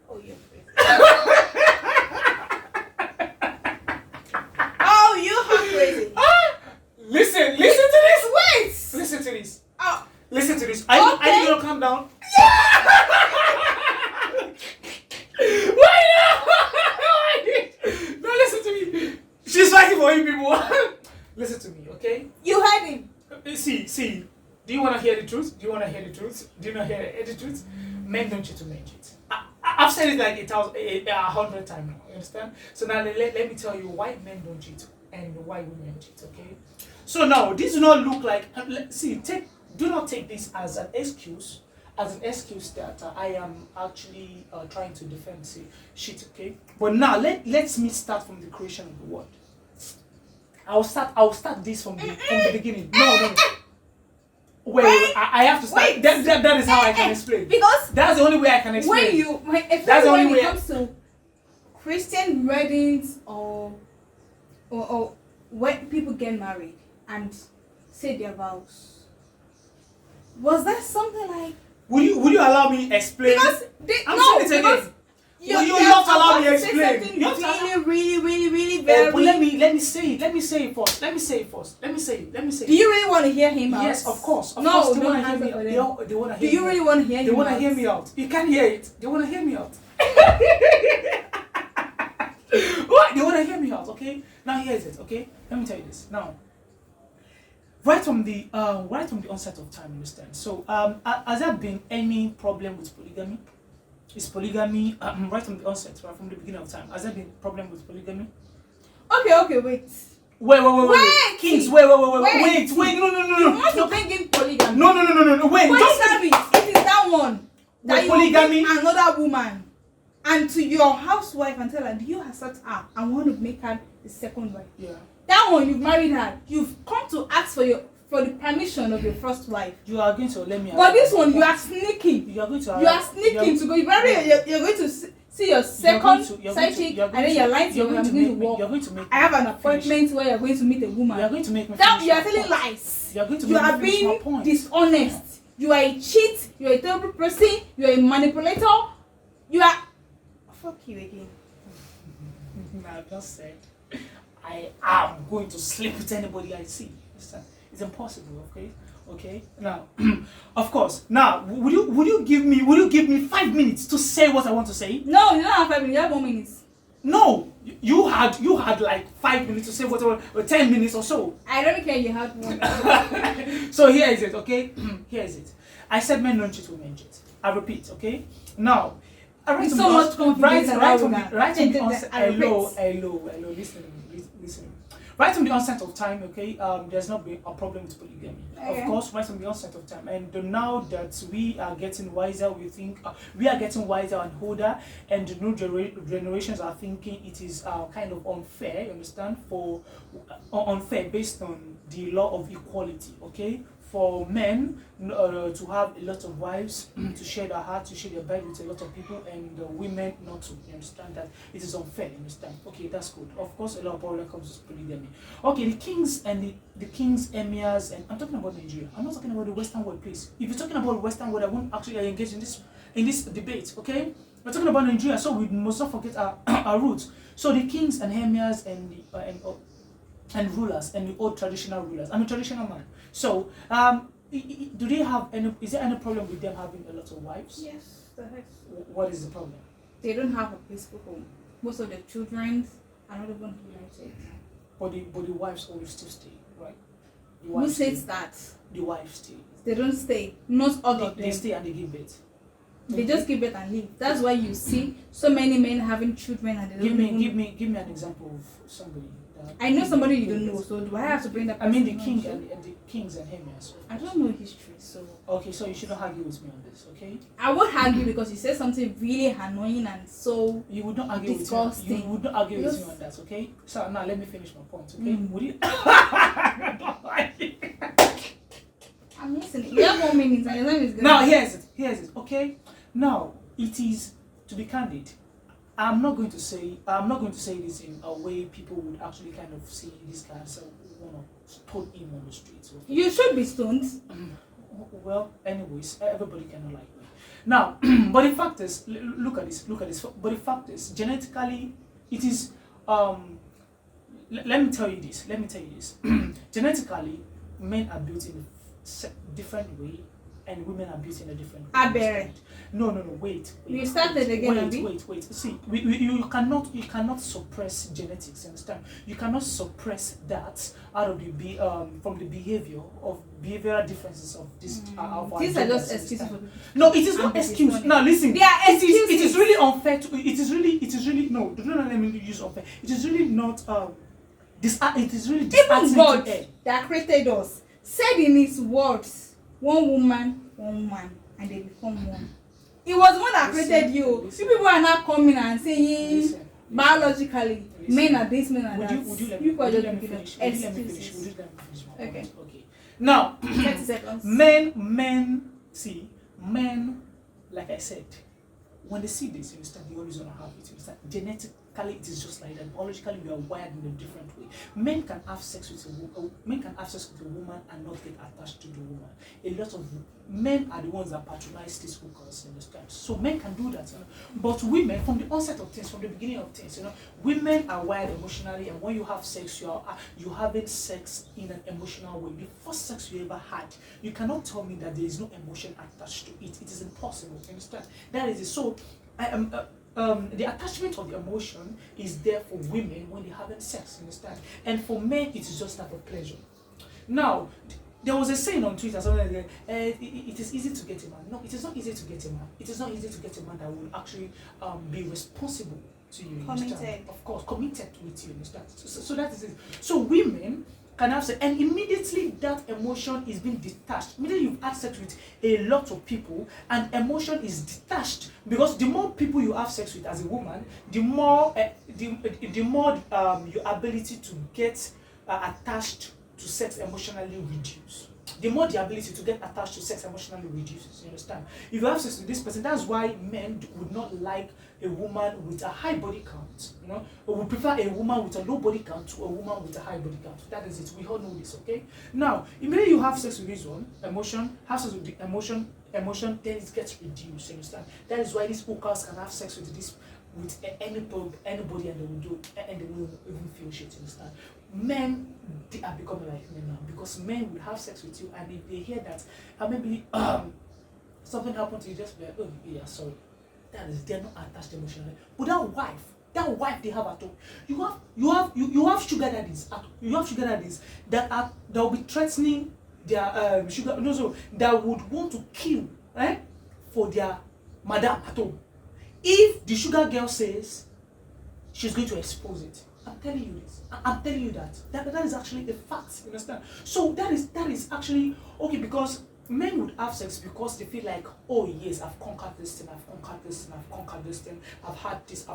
oh you're crazy. Oh, you are crazy. Listen to this. Wait. Listen to this. Oh, Listen to this. Are you gonna calm down? Why not? No, listen to me. She's fighting for you people. Listen to me, okay? you heard him. See. Do you want to hear the truth? Do you want to hear the truth? Do you not hear the truth? Men don't cheat to men cheat. I've said it like 100 times now. You understand? So now let me tell you why men don't cheat and why women cheat. Okay. So now this do not look like. Do not take this as an excuse. As an excuse that I am actually trying to defend, say shit, okay? But now let's me start from the creation of the world. I'll start this from the beginning. No. Wait, I have to start. Wait. That is how I can explain. Because That's the only way I can explain. especially That's the only when way it comes to Christian weddings or when people get married and say their vows, was that something like? Will you allow me explain? Because I'm no, saying it because again. You have to allow me explain. You have to allow- really But very. let me say it first. Let me say it. Do you really want to hear him out? Yes, of course. No, They don't want to hear answer me for out. them. They want to Do hear you me really out. want to hear him They want to out? hear me out. You can't hear it. They want to hear me out. What? They want to hear me out, okay? Now here's it, okay? Let me tell you this. Now, right from the onset of time, you understand? So, has there been any problem with polygamy? Is polygamy right from the onset, right from the beginning of time? Has there been problem with polygamy? Okay, wait. Wait. Kings, wait. No. You want to bring in polygamy? No. Wait. Polygamy, it is that one that Wait, you polygamy? bring another woman and to your housewife and tell her, do you accept her and want to make her the second wife? Yeah. That one, you've married her. You've come to ask for the permission of your first wife. You are going to let me. But this one, you are sneaking. You are going to. To go. You're going to see your second side chick, and then you're lying to me. I'm going to walk. You're going to make. I have an appointment where you're going to meet a woman. You are going to make me. That you are finish my telling point. lies. You are going to You make are me finish my being point. dishonest. You are a cheat. You are a terrible person. You are a manipulator. You are. Fuck you again. I just said I am going to sleep with anybody I see. It's impossible, okay? Now, of course. Now, would you give me 5 minutes to say what I want to say? No, you don't have 5 minutes. You have 1 minute. No, you had like 5 minutes to say what I want, or 10 minutes or so. I don't care. You have 1 minute. So here is it, okay? Here is it. I said men don't cheat, women cheat. I repeat, okay? Now, With so much confidence and arrogance. right from the onset. I repeat. Hello. Listen. Right from the onset of time, okay, there's not been a problem with polygamy. Okay. Of course, right from the onset of time. And now that we are getting wiser, we think we are getting wiser and older, and the new generations are thinking it is kind of unfair. You understand? Unfair based on the law of equality. Okay. For men to have a lot of wives, to share their heart, to share their bed with a lot of people, and women not to. You understand that it is unfair. You understand? Okay, that's good. Of course, a lot of problem comes with polygamy. Okay, the kings and the kings, emirs, and I'm talking about Nigeria. I'm not talking about the Western world, please. If you're talking about the Western world, I won't actually engage in this debate. Okay, we're talking about Nigeria, so we must not forget our roots. So the kings and emirs and rulers and the old traditional rulers. I'm a traditional man. So, do they have any? Is there any problem with them having a lot of wives? Yes, the heck. What is the problem? They don't have a peaceful home. Most of their children are not even united. But the wives always still stay, right? The Who wife says stay. that? The wife stay. They don't stay. Not all of They them. stay and they give birth. They just give birth and leave. That's why you see so many men having children and they don't even- Give me an example of somebody. That I know somebody you don't know, so do I have to bring that I mean the person king on? and the kings and him as well. I don't know history, so Okay, so you shouldn't argue with me on this, okay? I won't argue because you said something really annoying and so You would not argue with me. Disgusting. You would not argue with me Yes. on that, okay? So now let me finish my point, okay? Mm. Would you? I'm listening. You have 1 minute and your time is going. Now here's it, okay? Now it is, to be candid, I'm not going to say this in a way people would actually kind of see this guy as want to stone him on the streets. Okay? You should be stoned. Well, anyways, everybody cannot like me. Now, but the fact is, look at this. But the fact is, genetically, it is. Let me tell you this. Genetically, men are built in a different way, and women are built in a different way. Abere. No, wait. You started again, Abi? Wait. See, you cannot suppress genetics. Understand? You cannot suppress that out of the from the behavioral differences of this. Of our These are just genders, excuses understand? for people. No, it is not And excuse. funny. Now listen. They are It is excuses. really unfair to. It is really no. Do not let me use unfair. It is really not. It is really Even disheartening God to air. that created us said in his words, one woman, and they become one. It was one that Listen, created you. listen. You people are now coming and saying Listen. biologically, Listen. men are this, men are Would that. you let People are just me making finish? up Would you let me finish? excuses. Would you let me finish my Okay. point? Okay. Now, 30 seconds. men, like I said, when they see this, you understand, they always want to have it. You understand? Genetically, it is just like that. Biologically, we are wired in a different way. Men can have sex with a woman and not get attached to the woman. A lot of men are the ones that patronize these hookers. You understand? So men can do that. You know? But women, from the onset of things, from the beginning of things, women are wired emotionally, and when you have sex, you having sex in an emotional way. The first sex you ever had, you cannot tell me that there is no emotion attached to it. It is impossible. You understand? That is it. So I am. The attachment of the emotion is there for women when they're having sex, you understand? And for men, it is just type of pleasure. Now, there was a saying on Twitter, something like it is easy to get a man. No, it is not easy to get a man. It is not easy to get a man that will actually be responsible to you. You understand? Committed. Of course, committed with you, you understand? So that is it. So women can have sex, and immediately that emotion is being detached. Immediately you've had sex with a lot of people, and emotion is detached, because the more people you have sex with as a woman, the more your ability to get attached to sex emotionally reduces. The more the ability to get attached to sex emotionally reduces. You understand? If you have sex with this person, that's why men would not like a woman with a high body count. Or would prefer a woman with a low body count to a woman with a high body count. That is it. We all know this, okay? Now, immediately you have sex with this one, have sex with the emotion, then it gets reduced. You understand? That is why these hookers can have sex with anybody, and they will do, and they will even feel shit. You understand? Men, they are becoming like men now, because men will have sex with you, and if they hear that maybe something happened to you, just be like, oh yeah, sorry. That is, they're not attached emotionally. But that wife they have at home, you have sugar daddies that will be threatening their that would want to kill for their madam at home. If the sugar girl says she's going to expose it, I'm telling you this. I'm telling you that is actually a fact. You understand? So that is actually okay, because men would have sex because they feel like, oh yes, I've conquered this thing, I've conquered this thing, I've had this. You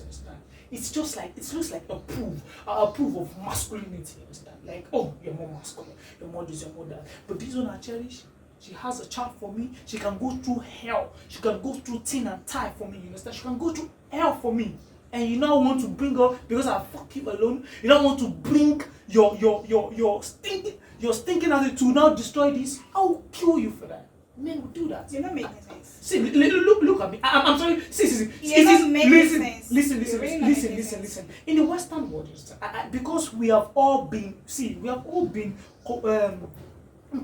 understand? It's just like, it looks like a proof of masculinity. You understand? Like, oh, you're more masculine, you're more this, you're more that. But this one I cherish. She has a child for me. She can go through hell. She can go through tin and tie for me. You understand? She can go through hell for me. And you now want to bring her, because I fuck you alone, you now want to bring your stinking attitude to now destroy this. I will kill you for that. Men will do that. You're not making sense. See, look at me. I'm sorry. See. You're not making sense. You're really not making sense. Listen. In the Western world, because we have all been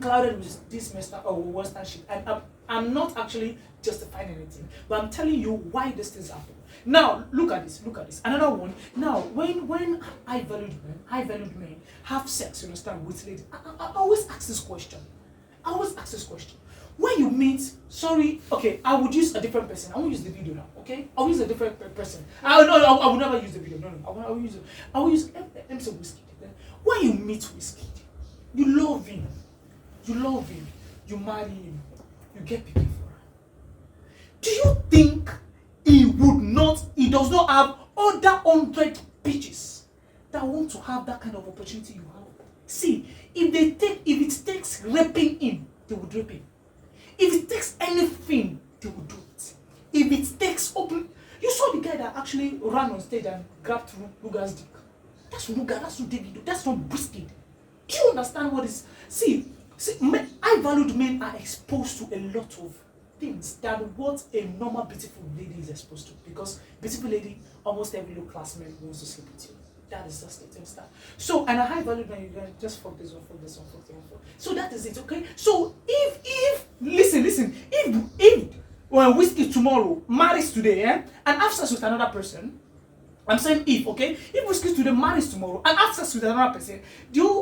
clouded with this Western shit. And I'm not actually justifying anything, but I'm telling you why these things happen. Now look at this. Look at this. Another one. Now when high valued men have sex, you understand, with ladies, I always ask this question. I always ask this question. When you meet, sorry, okay, I would use a different person. I won't use the video now, okay? I'll use a different person. I will never use the video. No, I will use it. I will use let me say Whiskey. When you meet Whiskey, you love him, you marry him, you get people for him. Do you think he does not have other 100 bitches that want to have that kind of opportunity you have? See, if it takes raping him, they would rape him. If it takes anything, they will do it. If it takes open, you saw the guy that actually ran on stage and grabbed Ruga's dick. That's Ruga, that's not David, that's not Whiskey. Do you understand what is? See, high valued men are exposed to a lot of things than what a normal beautiful lady is exposed to. Because beautiful lady, almost every low class man wants to sleep with you. That is just it, understand? So, and a high valued man, you can just fuck this one, fuck this one, fuck this one, fuck. So that is it, okay? So if listen, if when Whiskey tomorrow marries today, and have sex with another person, I'm saying if, okay? If Whiskey today marries tomorrow and have sex with another person,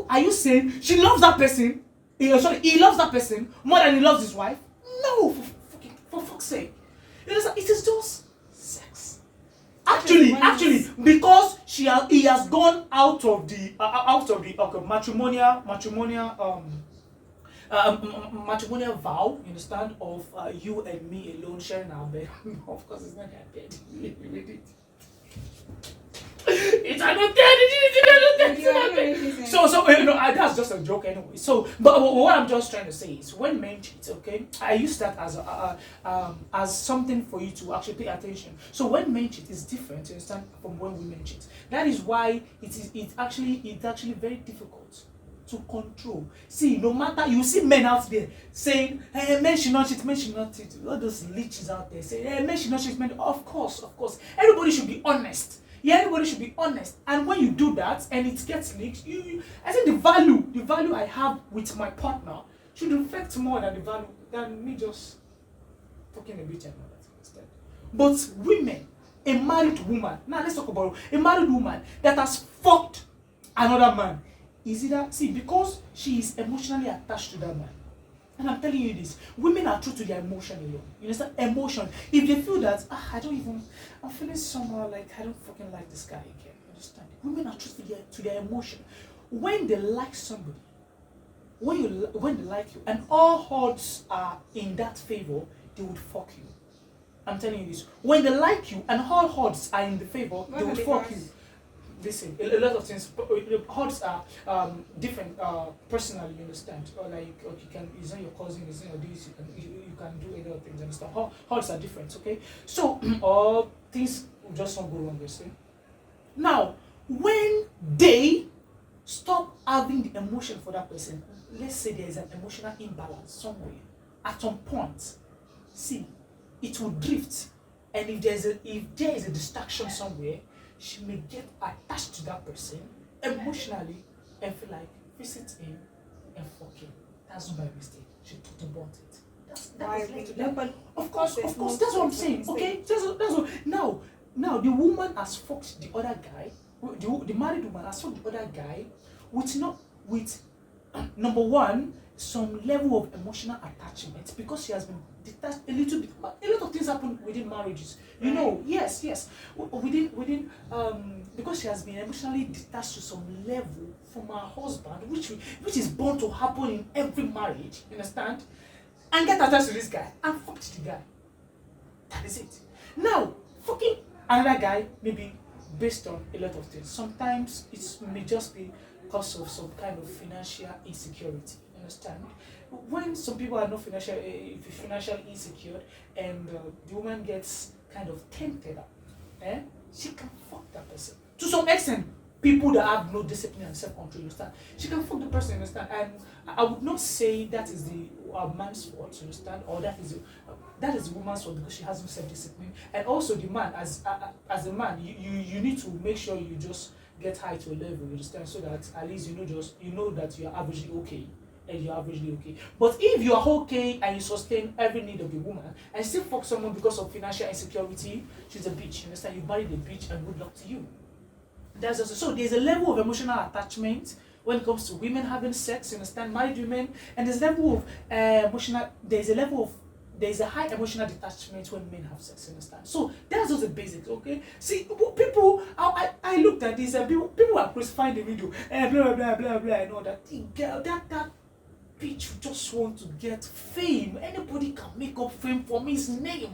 are you saying she loves that person? He loves that person more than he loves his wife? No, for fuck's sake. It is just sex. Actually, because he has gone out of the matrimonial vow, you understand, of you and me alone sharing our bed. Of course, it's not that bed. It's not dead. So that's just a joke anyway. So, but what I'm just trying to say is, when men cheat, okay, I use that as something for you to actually pay attention. So when men cheat, it's different, you understand, from when women cheat. That is why it's actually very difficult to control. See, no matter, you see men out there saying, hey, men should not cheat, men should not cheat. All those leeches out there saying, hey, men should not cheat, men. Of course. Everybody should be honest. Yeah, everybody should be honest. And when you do that and it gets leaked, I think the value I have with my partner should reflect more than me just talking a bit and all that instead. But women, a married woman, now let's talk about a married woman that has fucked another man, is either, see, because she is emotionally attached to that man. And I'm telling you this, women are true to their emotion alone. You understand? Emotion. If they feel that, I'm feeling somehow like I don't fucking like this guy again. You understand? Women are true to their emotion. When they like somebody, when they like you, and all odds are in that favor, they would fuck you. I'm telling you this. When they like you and all odds are in the favor, they would fuck you. Listen, a lot of things. Odds are different personally. You understand? Or like, it's not your cousin, it's not your this. You can do a lot of things and stuff. Odds are different. Okay, so all things will just not go wrong. You see. Now, when they stop having the emotion for that person, let's say there is an emotional imbalance somewhere. At some point, see, it will drift, and if there is a distraction somewhere, she may get attached to that person emotionally and feel like visit him and fuck him. That's not my mistake. She thought about it. Of course, that's what I'm saying. Okay, that's what. Now the woman has fucked the other guy. The married woman has fucked the other guy with number one, some level of emotional attachment, because she has been detached a little bit. A lot of things happen within marriages. You know, yes. Within because she has been emotionally detached to some level from her husband, which is bound to happen in every marriage, you understand? And get attached to this guy and fucked the guy. That is it. Now, fucking another guy, maybe based on a lot of things. Sometimes it may just be because of some kind of financial insecurity. Understand? When some people are not financially insecure, and the woman gets kind of tempted, she can fuck that person. To some extent, people that have no discipline and self-control, understand? She can fuck the person, understand? And I would not say that is the man's fault, understand? Or that is the woman's fault, because she has no self-discipline. And also the man, as a man, you need to make sure you just get high to a level, you understand? So that at least you know that you are averagely okay. and you're averagely okay. But if you are okay and you sustain every need of the woman and still fuck someone because of financial insecurity, she's a bitch. You understand? You married a bitch and good luck to you. That's also, so there's a level of emotional attachment when it comes to women having sex, you understand, married women, and there's a level of there's a high emotional detachment when men have sex, you understand. So that's just the basics, okay? See, people, I looked at this and people are crucifying the video, and blah blah blah blah, and all that. Girl, that bitch just want to get fame. Anybody can make up fame from his name.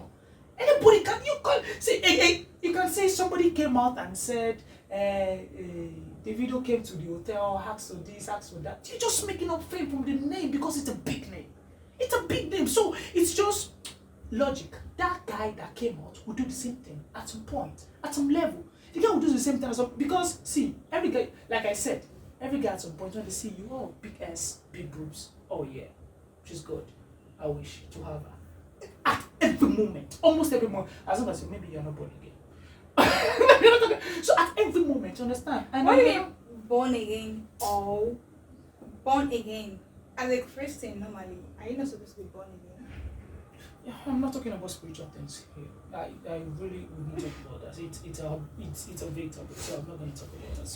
Anybody can. You can see. You can say somebody came out and said, Davido came to the hotel, asked for this, asked for that. You're just making up fame from the name because it's a big name. It's a big name, so it's just logic. That guy that came out will do the same thing at some point, at some level. The guy will do the same thing as well, because see, every guy, like I said, every guy at some point when they see you, oh, big ass, big boobs, oh yeah, she's good. I wish to have her. At every moment, almost every moment, as long as maybe you're not born again. So at every moment, you understand? And what do you mean born again or born again? As a Christian, normally, are you not supposed to be born again? Yeah, I'm not talking about spiritual things here. I really would not talk about that. It's a big topic, so I'm not going to talk about that.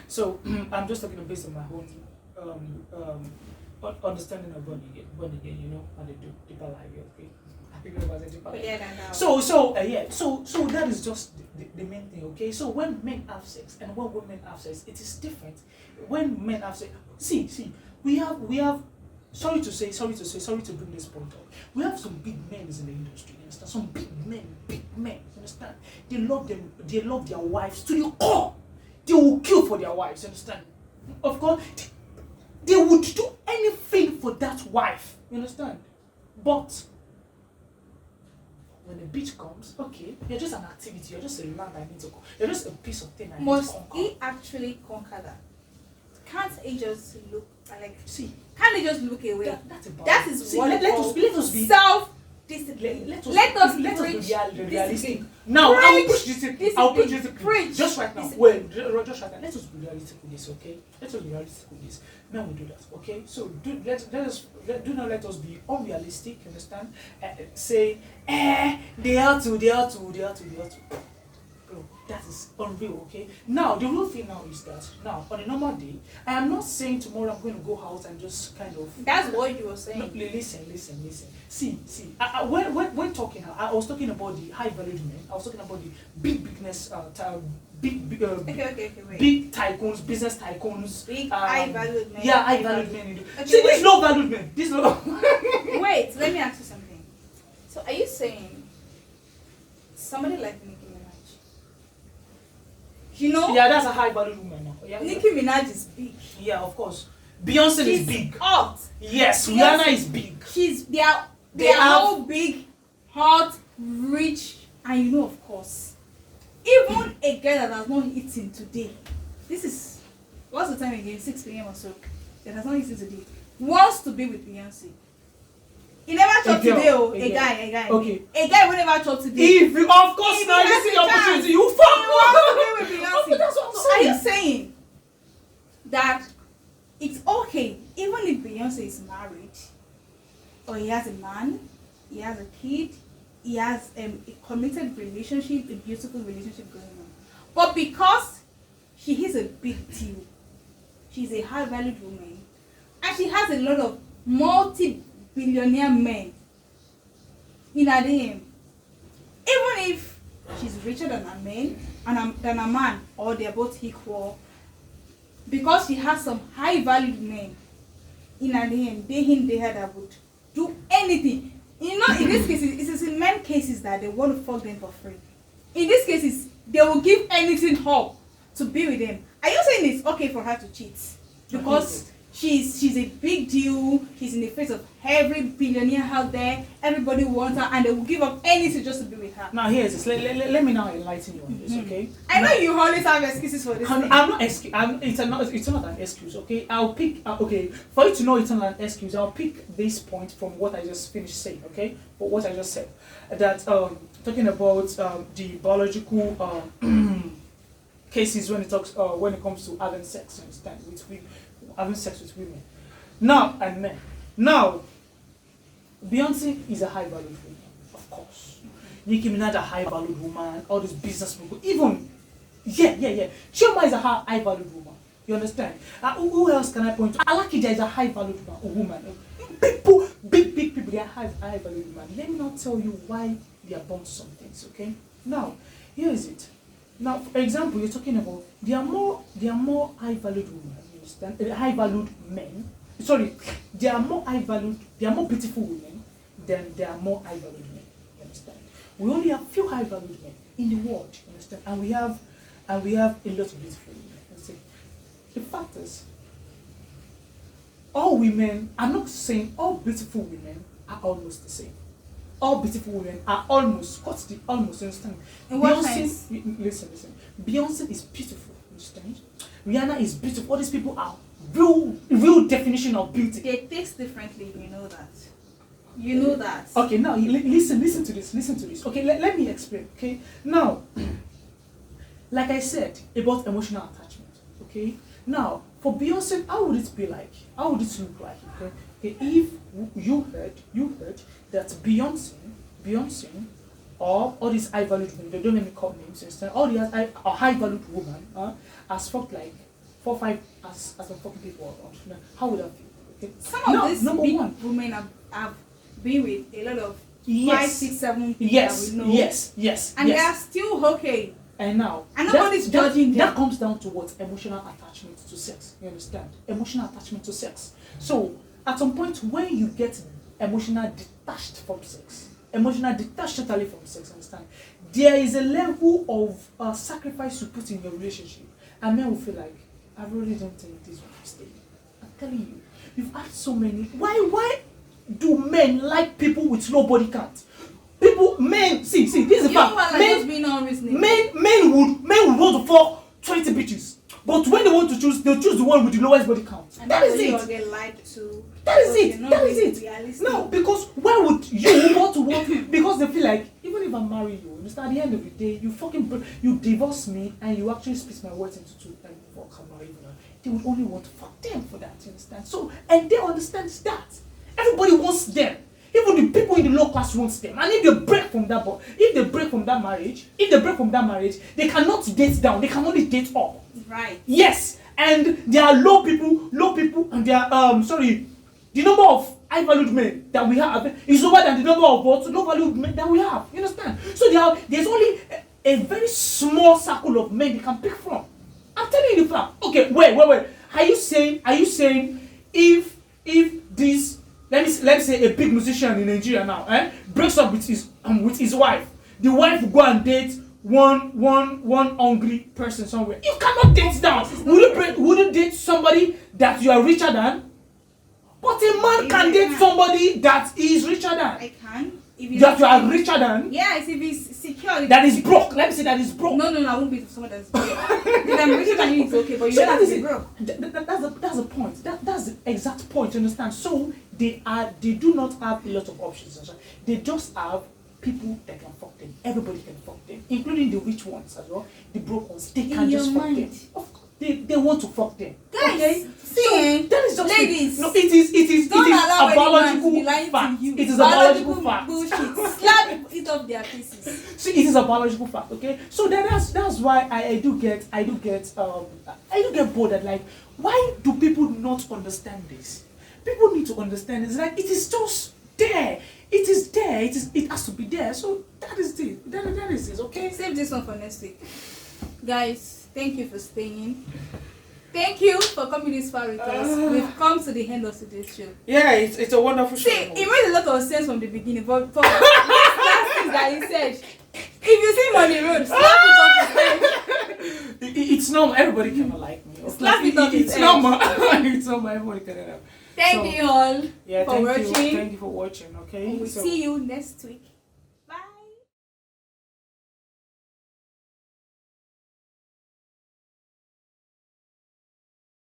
So I'm just talking based on my own understanding of born again, you know, and they do deeper life, okay? So that is just the main thing, okay? So when men have sex and when women have sex, it is different. When men have sex, see, we have sorry to bring this point up. We have some big men in the industry, you understand? Some big men, you understand? They love their wives to the core. They will kill for their wives, you understand? Of course, they would do anything for that wife, you understand? But when the bitch comes, okay, you're just an activity, you're just a land I need to conquer. You're just a piece of thing I need to Must conquer. he actually conquer that? Can't he just look like? See, Can't he just look away? That's about That is see, what let us be self-discipline. Let us preach realistic. discipline. Now, I will push Discipline. this. I'll push this. Preach. Just right now. Discipline. Well, just right now. Let us be realistic with this, okay? Let us be realistic with this. Now we do that, okay? So do not let us be unrealistic. Understand? Say, they are to. Bro, that is unreal, okay? Now the real thing now is that now on a normal day, I am not saying tomorrow I'm going to go out and just kind of. That's what you were saying. No, listen. See. When talking, I was talking about the high value men. I was talking about the bigness, Okay, wait. big tycoons, business tycoons. Big high valued men. Yeah, high valued men. Okay, See, wait. these low valued men. These low. Wait, let me ask you something. So, are you saying somebody like Nicki Minaj? You know, Yeah, that's a high valued woman now. Yeah, Nicki Minaj is big. yeah, of course. Beyonce She's is big. hot. Yes, Beyonce- Rihanna is big. They are They have- all big, hot, rich, and you know, of course, even a girl that has not eaten today. This is what's the time again? 6 p.m. or so. That has not eaten today. Wants to be with Beyonce. He never talked girl, today. Oh, a a girl. guy. Okay. A guy will never talk today. If you, of course, If now he you has see a the opportunity, chance, you He fuck. wants to be with Beyonce. Okay, that's what I'm Are you saying. saying that it's okay even if Beyonce is married or he has a man, he has a kid, he has a committed relationship, a beautiful relationship going on, but because she is a big deal, she's a high valued woman, and she has a lot of multi-billionaire men in her DM, even if she's richer than a man than a man, or they're both equal, because she has some high valued men in her DM, day in day out, that would do anything. You know, in these cases, it is in men cases that they want to fuck them for free. In these cases, they will give anything up to be with them. Are you saying it's okay for her to cheat because she's a big deal, she's in the face of every billionaire out there, everybody wants her, and they will give up anything just to be with her? Now here's this. Let me now enlighten you on this, okay? I know you always have excuses for this I'm thing. not it's not an excuse, okay? I'll pick okay, for you to know it's not an excuse, I'll pick this point from what I just finished saying, okay? For what I just said. That talking about the biological cases when it comes to having sex, understand, having sex with women. Now, and men. Now, Beyonce is a high valued woman, of course. Nicki Minaj a high valued woman, all these business people, even, yeah. Chioma is a high valued woman. You understand? Who else can I point to? Alakija is a high valued woman. People, big people, they are high valued women. Let me not tell you why they are born to some things, okay? Now, here is it. Now, for example, you're talking about there are more high valued women, you understand? High valued men. Sorry, there are more beautiful women than there are more high valued men. You understand? We only have few high valued men in the world, you understand? And we have a lot of beautiful women. Understand? The fact is, all women, I'm not saying all beautiful women are almost the same. All beautiful women are almost, what's the almost, understand? In what Beyonce, sense? listen. Beyonce is beautiful, understand? Rihanna is beautiful. All these people are real definition of beauty. They taste differently, you know that. You know that. Okay, now listen to this. Okay, let me explain. Okay, now, like I said about emotional attachment. Okay, now for Beyonce, how would it be like? How would it look like? Okay, if you heard that Beyonce, or all these high valued women, they don't let me call names, instead, all the high valued woman has fucked like 4-5 as a fucking people around. Now, how would that feel? Okay, Some of these number big one. women have been with a lot of Yes. 5, 6, 7 people Yes, that we know. yes, And they are yes. still okay. And now, And nobody's judging them. That comes down to what? Emotional attachment to sex. You understand? Emotional attachment to sex. So, at some point, when you get emotional detached from sex, emotional detached totally from sex, understand? There is a level of sacrifice you put in your relationship, and men will feel like, I really don't think this will stay. I'm telling you, you've had so many. Why do men like people with low body count? Men, see, this is the You fact. know what, like just being unreasonable. Men would want to fuck 20 bitches, but when they want to choose, they'll choose the one with the lowest body count. And That that's is why you it. all get lied to. That is because it. you're not That is really it. realistic. No, because why would you want to work? Because they feel like even if I marry you, understand, at the end of the day, you divorce me and you actually split my words into two and fuck her marry you. They would only want to fuck them for that, you understand? So, and they understand that. Everybody wants them. Even the people in the low class wants them. And if they break from that marriage, they cannot date down. They can only date up. Right. Yes, and there are low people, and there are the number of high valued men that we have is lower than the number of low valued men that we have. You understand? So there's only a very small circle of men you can pick from. I'm telling you the fact. Okay, wait. Are you saying if this, let me say a big musician in Nigeria now, breaks up with his wife, the wife will go and date one hungry person somewhere. You cannot date down. Would you date somebody that you are richer than? But a man can date somebody that is richer than. I can. If That you are richer than. Yes, if he's secure. That is broke. Let me say that is broke. No, I won't be with someone that's broke. If I'm richer than you, it's okay, but you don't have to be broke. That's the point. That's the exact point. You understand? So they do not have a lot of options. They just have people that can fuck them. Everybody can fuck them, including the rich ones as well. The broke ones, they can just fuck them. Of course, they want to fuck them. Guys, okay? see, So that is just ladies, no. It is don't allow a anyone to biological be lying fact. to you. It is a biological fact. Bullshit. Slap it off their faces. See, it is a biological fact, okay? So that's why I do get bothered. Like, why do people not understand this? People need to understand. It's like it is just there. It is there. It has to be there. So that is it. That is it. Okay. Save this one for next week, guys. Thank you for staying. Thank you for coming this far with us. We've come to the end of today's show. Yeah, it's a wonderful show. See, it made a lot of sense from the beginning, but for last things that he said, if you see him on the road, slap it off his head. It's normal. Everybody cannot like me. Slap it off his It's head. normal. It's normal. Everybody cannot. Thank you all for Thank watching. you for watching. Okay. We'll So- see you next week.